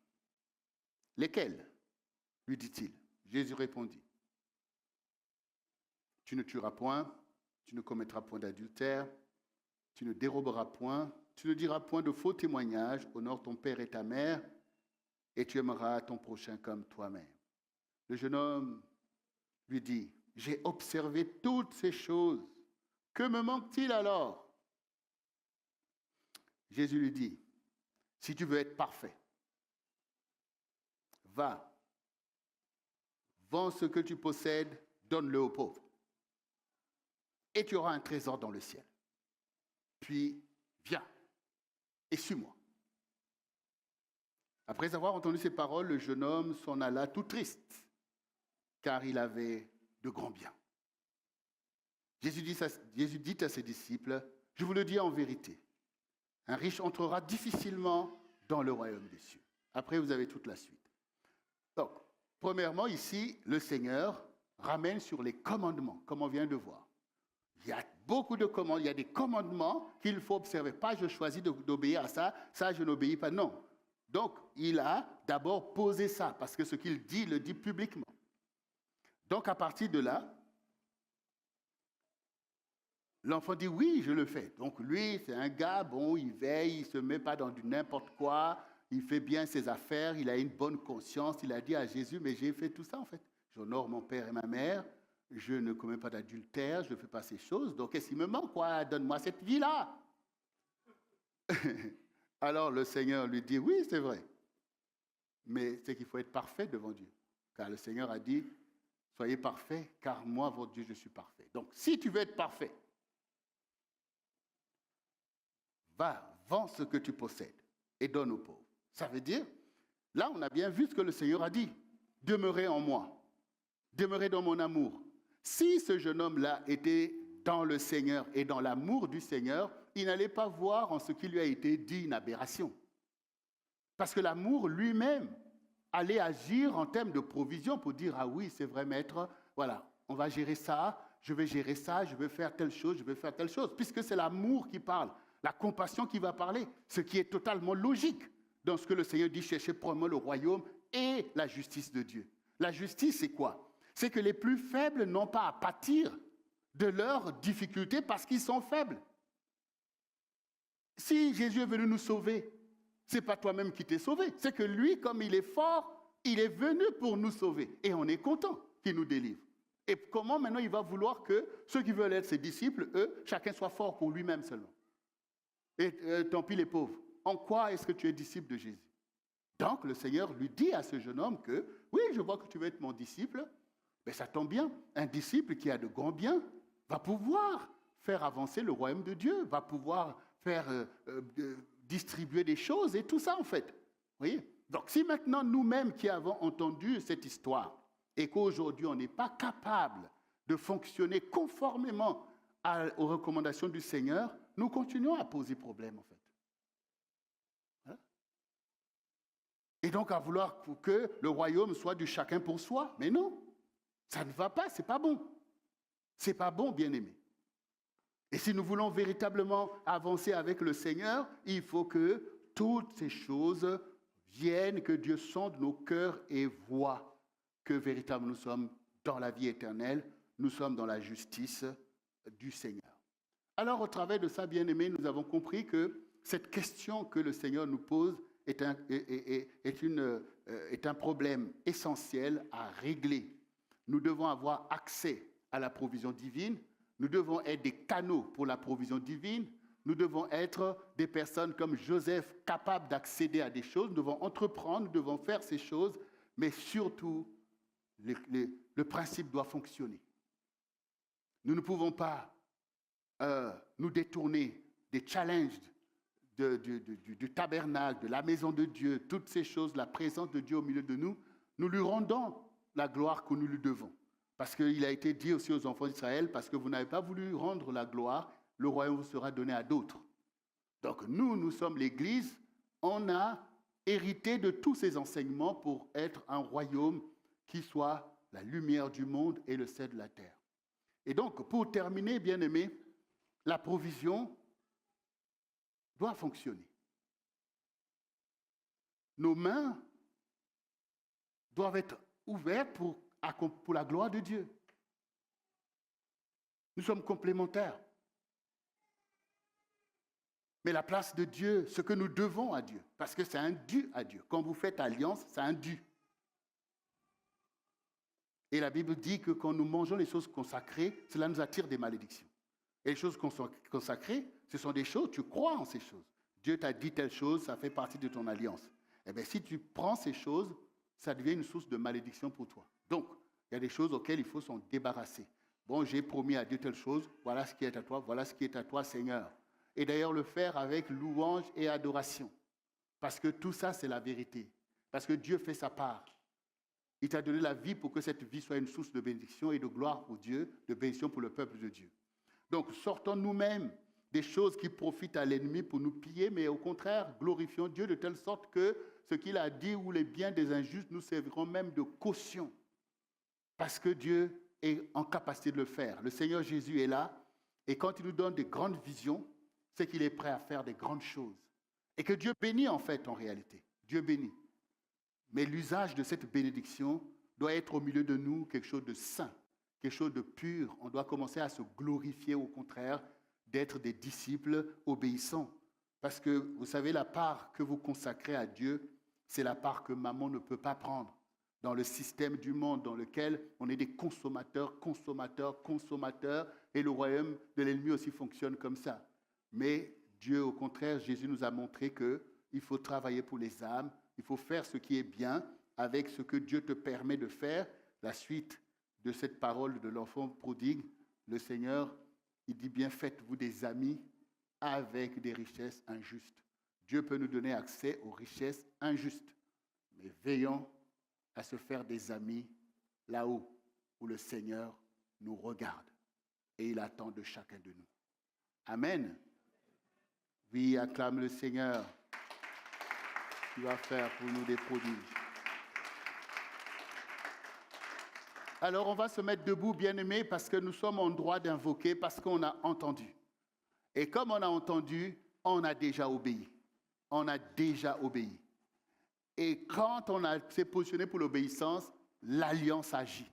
« Lesquels? Lui dit-il. Jésus répondit, « Tu ne tueras point, tu ne commettras point d'adultère, tu ne déroberas point, tu ne diras point de faux témoignages, honore ton père et ta mère, et tu aimeras ton prochain comme toi-même. » Le jeune homme lui dit, j'ai observé toutes ces choses. Que me manque-t-il alors? Jésus lui dit, si tu veux être parfait, va, vends ce que tu possèdes, donne-le aux pauvres. Et tu auras un trésor dans le ciel. Puis, viens et suis-moi. Après avoir entendu ces paroles, le jeune homme s'en alla tout triste, car il avait de grands biens. Jésus dit à ses disciples, je vous le dis en vérité, un riche entrera difficilement dans le royaume des cieux. Après, vous avez toute la suite. Donc, premièrement, ici, le Seigneur ramène sur les commandements, comme on vient de voir. Il y a beaucoup de commandements, il y a des commandements qu'il faut observer. Pas je choisis d'obéir à ça, ça je n'obéis pas, non. Donc, il a d'abord posé ça, parce que ce qu'il dit, il le dit publiquement. Donc, à partir de là, l'enfant dit oui, je le fais. Donc, lui, c'est un gars, bon, il veille, il ne se met pas dans du n'importe quoi, il fait bien ses affaires, il a une bonne conscience. Il a dit à Jésus, mais j'ai fait tout ça en fait. J'honore mon père et ma mère, je ne commets pas d'adultère, je ne fais pas ces choses. Donc, qu'est-ce qui me manque, quoi? Donne-moi cette vie-là. Alors, le Seigneur lui dit, oui, c'est vrai. Mais c'est qu'il faut être parfait devant Dieu. Car le Seigneur a dit, soyez parfaits, car moi, votre Dieu, je suis parfait. Donc, si tu veux être parfait, va, vends ce que tu possèdes et donne aux pauvres. Ça veut dire, là, on a bien vu ce que le Seigneur a dit. Demeurez en moi. Demeurez dans mon amour. Si ce jeune homme-là était dans le Seigneur et dans l'amour du Seigneur, il n'allait pas voir en ce qui lui a été dit une aberration. Parce que l'amour lui-même allait agir en termes de provision pour dire, ah oui, c'est vrai, maître, voilà, on va gérer ça, je vais gérer ça, je vais faire telle chose, je vais faire telle chose. Puisque c'est l'amour qui parle, la compassion qui va parler, ce qui est totalement logique dans ce que le Seigneur dit, cherchez premièrement le royaume et la justice de Dieu. La justice, c'est quoi? C'est que les plus faibles n'ont pas à pâtir de leurs difficultés parce qu'ils sont faibles. Si Jésus est venu nous sauver, ce n'est pas toi-même qui t'es sauvé, c'est que lui, comme il est fort, il est venu pour nous sauver. Et on est content qu'il nous délivre. Et comment maintenant il va vouloir que ceux qui veulent être ses disciples, eux, chacun soit fort pour lui-même seulement? Et tant pis les pauvres. En quoi est-ce que tu es disciple de Jésus? Donc le Seigneur lui dit à ce jeune homme que, oui, je vois que tu veux être mon disciple, mais ça tombe bien. Un disciple qui a de grands biens va pouvoir faire avancer le royaume de Dieu, va pouvoir faire distribuer des choses et tout ça en fait. Vous voyez? Donc si maintenant nous-mêmes qui avons entendu cette histoire et qu'aujourd'hui on n'est pas capable de fonctionner conformément aux recommandations du Seigneur, nous continuons à poser problème en fait. Voilà. Et donc à vouloir que le royaume soit du chacun pour soi, mais non, ça ne va pas, c'est pas bon. C'est pas bon, bien-aimé. Et si nous voulons véritablement avancer avec le Seigneur, il faut que toutes ces choses viennent, que Dieu sonde nos cœurs et voit que véritablement nous sommes dans la vie éternelle, nous sommes dans la justice du Seigneur. Alors, au travers de ça, bien-aimés, nous avons compris que cette question que le Seigneur nous pose est un problème essentiel à régler. Nous devons avoir accès à la provision divine. Nous devons être des canaux pour la provision divine. Nous devons être des personnes comme Joseph, capables d'accéder à des choses. Nous devons entreprendre, nous devons faire ces choses, mais surtout, le principe doit fonctionner. Nous ne pouvons pas nous détourner des challenges du tabernacle, de la maison de Dieu, toutes ces choses, la présence de Dieu au milieu de nous. Nous lui rendons la gloire que nous lui devons. Parce qu'il a été dit aussi aux enfants d'Israël, parce que vous n'avez pas voulu rendre la gloire, le royaume vous sera donné à d'autres. Donc nous sommes l'Église, on a hérité de tous ces enseignements pour être un royaume qui soit la lumière du monde et le sel de la terre. Et donc, pour terminer, bien-aimés, la provision doit fonctionner. Nos mains doivent être ouvertes pour la gloire de Dieu. Nous sommes complémentaires. Mais la place de Dieu, ce que nous devons à Dieu, parce que c'est un dû à Dieu. Quand vous faites alliance, c'est un dû. Et la Bible dit que quand nous mangeons les choses consacrées, cela nous attire des malédictions. Et les choses consacrées, ce sont des choses, tu crois en ces choses. Dieu t'a dit telle chose, ça fait partie de ton alliance. Eh bien, si tu prends ces choses, ça devient une source de malédiction pour toi. Donc, il y a des choses auxquelles il faut s'en débarrasser. Bon, j'ai promis à Dieu telle chose, voilà ce qui est à toi, voilà ce qui est à toi, Seigneur. Et d'ailleurs, le faire avec louange et adoration. Parce que tout ça, c'est la vérité. Parce que Dieu fait sa part. Il t'a donné la vie pour que cette vie soit une source de bénédiction et de gloire pour Dieu, de bénédiction pour le peuple de Dieu. Donc, sortons nous-mêmes des choses qui profitent à l'ennemi pour nous piller, mais au contraire, glorifions Dieu de telle sorte que ce qu'il a dit ou les biens des injustes nous serviront même de caution. Parce que Dieu est en capacité de le faire. Le Seigneur Jésus est là, et quand il nous donne des grandes visions, c'est qu'il est prêt à faire des grandes choses. Et que Dieu bénit en fait, en réalité. Dieu bénit. Mais l'usage de cette bénédiction doit être au milieu de nous quelque chose de saint, quelque chose de pur. On doit commencer à se glorifier, au contraire, d'être des disciples obéissants. Parce que, vous savez, la part que vous consacrez à Dieu, c'est la part que maman ne peut pas prendre. Dans le système du monde dans lequel on est des consommateurs, et le royaume de l'ennemi aussi fonctionne comme ça. Mais Dieu, au contraire, Jésus nous a montré qu'il faut travailler pour les âmes, il faut faire ce qui est bien avec ce que Dieu te permet de faire. La suite de cette parole de l'enfant prodigue, le Seigneur, il dit bien, faites-vous des amis avec des richesses injustes. Dieu peut nous donner accès aux richesses injustes, mais veillons à se faire des amis là-haut où le Seigneur nous regarde et il attend de chacun de nous. Amen. Oui, acclame le Seigneur qui va faire pour nous des prodiges. Alors, on va se mettre debout, bien-aimés, parce que nous sommes en droit d'invoquer, parce qu'on a entendu. Et comme on a entendu, on a déjà obéi. On a déjà obéi. Et quand on s'est positionné pour l'obéissance, l'alliance agit.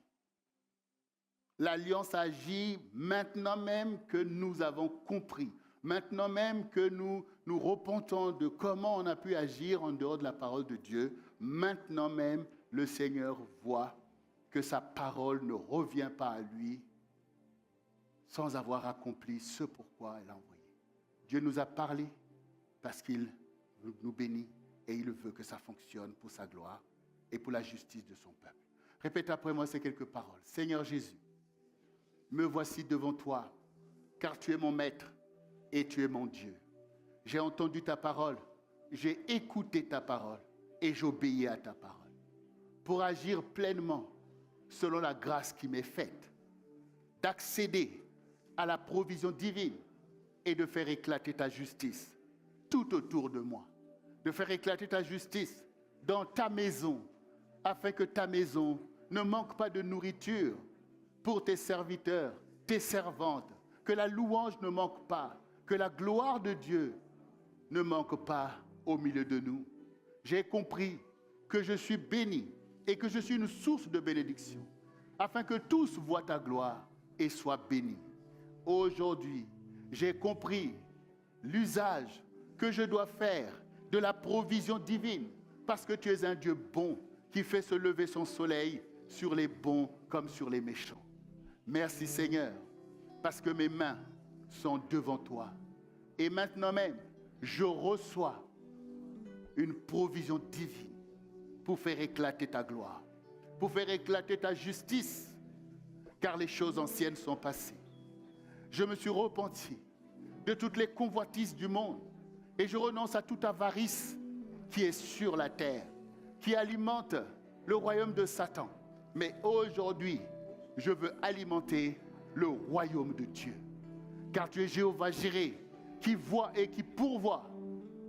L'alliance agit maintenant même que nous avons compris. Maintenant même que nous nous repentons de comment on a pu agir en dehors de la parole de Dieu, maintenant même, le Seigneur voit que sa parole ne revient pas à lui sans avoir accompli ce pourquoi elle a envoyé. Dieu nous a parlé parce qu'il nous bénit et il veut que ça fonctionne pour sa gloire et pour la justice de son peuple. Répète après moi ces quelques paroles. Seigneur Jésus, me voici devant toi, car tu es mon maître et tu es mon Dieu. J'ai entendu ta parole, j'ai écouté ta parole et j'obéis à ta parole. Pour agir pleinement selon la grâce qui m'est faite, d'accéder à la provision divine et de faire éclater ta justice tout autour de moi. De faire éclater ta justice dans ta maison, afin que ta maison ne manque pas de nourriture pour tes serviteurs, tes servantes, que la louange ne manque pas, que la gloire de Dieu ne manque pas au milieu de nous. J'ai compris que je suis béni et que je suis une source de bénédiction, afin que tous voient ta gloire et soient bénis. Aujourd'hui, j'ai compris l'usage que je dois faire de la provision divine, parce que tu es un Dieu bon qui fait se lever son soleil sur les bons comme sur les méchants. Merci Seigneur, parce que mes mains sont devant toi. Et maintenant même, je reçois une provision divine pour faire éclater ta gloire, pour faire éclater ta justice, car les choses anciennes sont passées. Je me suis repenti de toutes les convoitises du monde et je renonce à toute avarice qui est sur la terre, qui alimente le royaume de Satan. Mais aujourd'hui, je veux alimenter le royaume de Dieu. Car tu es Jéhovah Jireh, qui voit et qui pourvoit.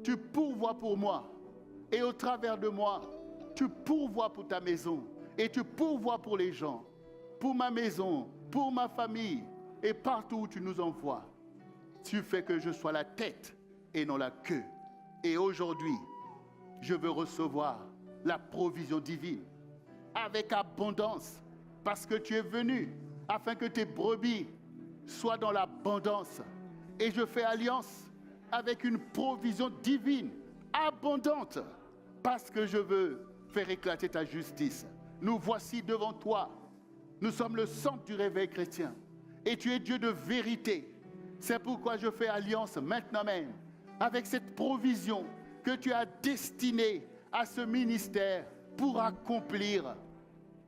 Tu pourvois pour moi. Et au travers de moi, tu pourvois pour ta maison. Et tu pourvois pour les gens, pour ma maison, pour ma famille. Et partout où tu nous envoies, tu fais que je sois la tête et non la queue. Et aujourd'hui, je veux recevoir la provision divine avec abondance, parce que tu es venu afin que tes brebis soient dans l'abondance. Et je fais alliance avec une provision divine, abondante, parce que je veux faire éclater ta justice. Nous voici devant toi, Nous sommes le centre du réveil chrétien. Et tu es Dieu de vérité. C'est pourquoi je fais alliance maintenant même avec cette provision que tu as destinée à ce ministère pour accomplir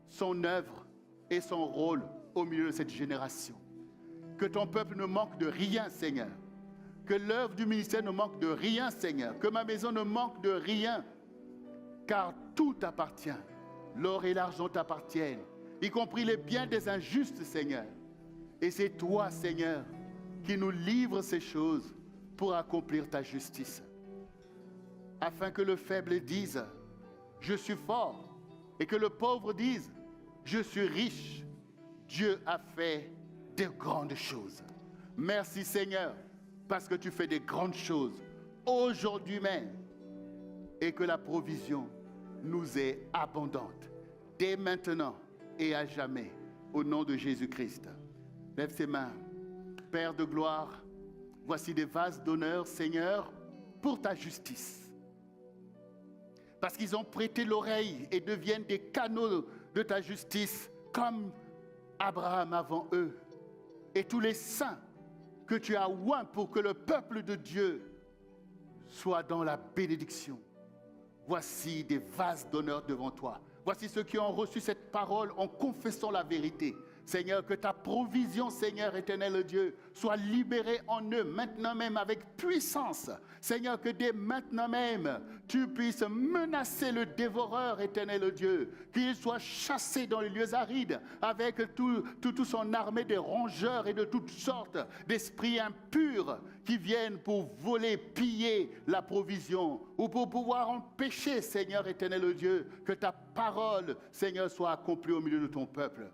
son œuvre et son rôle au milieu de cette génération. Que ton peuple ne manque de rien, Seigneur. Que l'œuvre du ministère ne manque de rien, Seigneur. Que ma maison ne manque de rien. Car tout t'appartient. L'or et l'argent t'appartiennent, y compris les biens des injustes, Seigneur. Et c'est toi, Seigneur, qui nous livres ces choses pour accomplir ta justice. Afin que le faible dise, je suis fort, et que le pauvre dise, je suis riche. Dieu a fait de grandes choses. Merci, Seigneur, parce que tu fais des grandes choses aujourd'hui même, et que la provision nous est abondante, dès maintenant et à jamais, au nom de Jésus-Christ. Lève ses mains. Père de gloire, voici des vases d'honneur, Seigneur, pour ta justice. Parce qu'ils ont prêté l'oreille et deviennent des canaux de ta justice, comme Abraham avant eux, et tous les saints que tu as oints pour que le peuple de Dieu soit dans la bénédiction. Voici des vases d'honneur devant toi. Voici ceux qui ont reçu cette parole en confessant la vérité. Seigneur, que ta provision, Seigneur éternel Dieu, soit libérée en eux maintenant même avec puissance. Seigneur, que dès maintenant même, tu puisses menacer le dévoreur éternel Dieu, qu'il soit chassé dans les lieux arides avec toute son armée de rongeurs et de toutes sortes d'esprits impurs qui viennent pour voler, piller la provision ou pour pouvoir empêcher, Seigneur éternel Dieu, que ta parole, Seigneur, soit accomplie au milieu de ton peuple.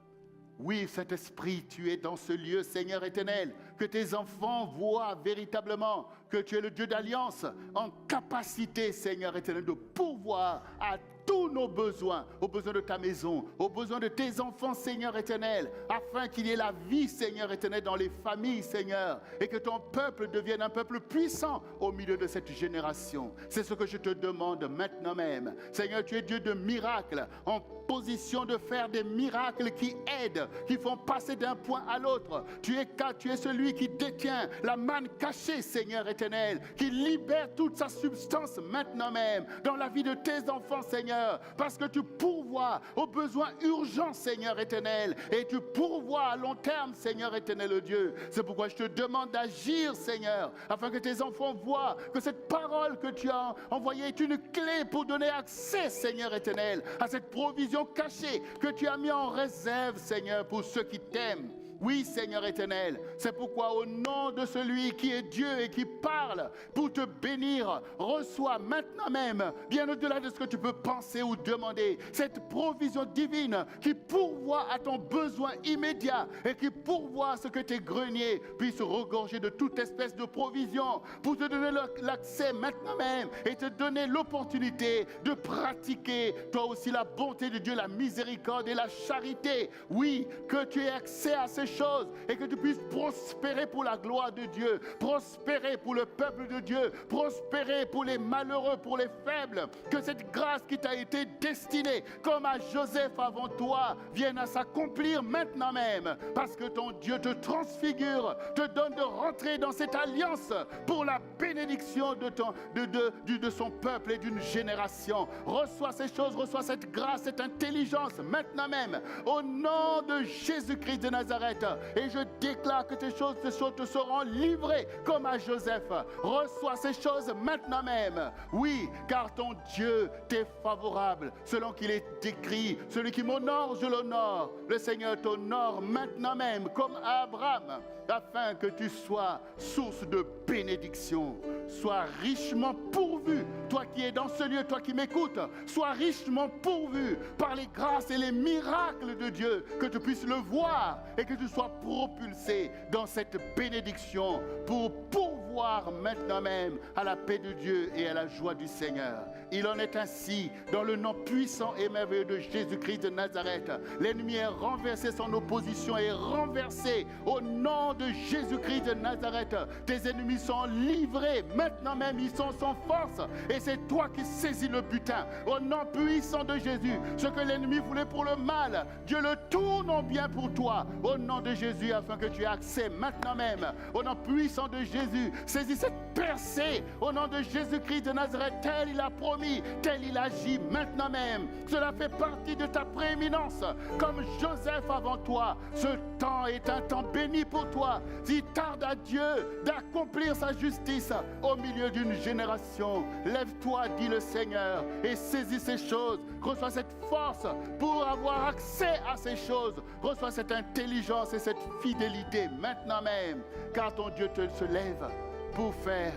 Oui, Saint-Esprit, tu es dans ce lieu, Seigneur éternel, que tes enfants voient véritablement que tu es le Dieu d'alliance, en capacité, Seigneur éternel, de pourvoir à tous nos besoins, aux besoins de ta maison, aux besoins de tes enfants, Seigneur éternel, afin qu'il y ait la vie, Seigneur éternel, dans les familles, Seigneur, et que ton peuple devienne un peuple puissant au milieu de cette génération. C'est ce que je te demande maintenant même. Seigneur, tu es Dieu de miracles, en position de faire des miracles qui aident, qui font passer d'un point à l'autre. Tu es celui qui détient la manne cachée, Seigneur éternel, qui libère toute sa substance maintenant même dans la vie de tes enfants, Seigneur, parce que tu pourvois aux besoins urgents, Seigneur éternel, et tu pourvois à long terme, Seigneur éternel Dieu. C'est pourquoi je te demande d'agir, Seigneur, afin que tes enfants voient que cette parole que tu as envoyée est une clé pour donner accès, Seigneur éternel, à cette provision cachée que tu as mis en réserve, Seigneur, pour ceux qui t'aiment. Oui, Seigneur éternel, c'est pourquoi au nom de celui qui est Dieu et qui parle pour te bénir, reçois maintenant même, bien au-delà de ce que tu peux penser ou demander, cette provision divine qui pourvoit à ton besoin immédiat et qui pourvoit à ce que tes greniers puissent regorger de toute espèce de provision pour te donner l'accès maintenant même et te donner l'opportunité de pratiquer toi aussi la bonté de Dieu, la miséricorde et la charité. Oui, que tu aies accès à ces choses et que tu puisses prospérer pour la gloire de Dieu, prospérer pour le peuple de Dieu, prospérer pour les malheureux, pour les faibles. Que cette grâce qui t'a été destinée, comme à Joseph avant toi, vienne à s'accomplir maintenant même, parce que ton Dieu te transfigure, te donne de rentrer dans cette alliance pour la bénédiction de son peuple et d'une génération. Reçois ces choses, reçois cette grâce, cette intelligence maintenant même, au nom de Jésus-Christ de Nazareth. Et je déclare que ces choses te seront livrées comme à Joseph. Reçois ces choses maintenant même. Oui, car ton Dieu t'est favorable. Selon qu'il est écrit, celui qui m'honore, je l'honore. Le Seigneur t'honore maintenant même comme à Abraham, afin que tu sois source de bénédiction. Sois richement pourvu. Toi qui es dans ce lieu, toi qui m'écoutes, sois richement pourvu par les grâces et les miracles de Dieu, que tu puisses le voir et que tu sois propulsé dans cette bénédiction pour pourvoir maintenant même à la paix de Dieu et à la joie du Seigneur. Il en est ainsi dans le nom puissant et merveilleux de Jésus-Christ de Nazareth. L'ennemi est renversé, son opposition est renversée au nom de Jésus-Christ de Nazareth. Tes ennemis sont livrés maintenant même, ils sont sans force et c'est toi qui saisis le butin. Au nom puissant de Jésus, ce que l'ennemi voulait pour le mal, Dieu le tourne en bien pour toi. Au nom de Jésus, afin que tu aies accès maintenant même. Au nom puissant de Jésus, saisis cette percée. Au nom de Jésus-Christ de Nazareth, tel il a promis, tel il agit maintenant même. Cela fait partie de ta prééminence. Comme Joseph avant toi, ce temps est un temps béni pour toi. Il tarde à Dieu d'accomplir sa justice au milieu d'une génération. Lève-toi, dit le Seigneur, et saisis ces choses. Reçois cette force pour avoir accès à ces choses. Reçois cette intelligence et cette fidélité maintenant même, car ton Dieu se lève pour faire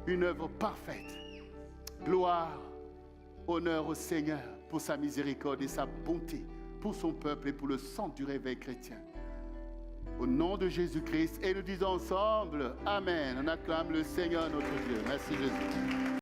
une œuvre parfaite. Gloire, honneur au Seigneur pour sa miséricorde et sa bonté, pour son peuple et pour le centre du réveil chrétien. Au nom de Jésus-Christ, et nous disons ensemble, Amen. On acclame le Seigneur notre Dieu. Merci Jésus.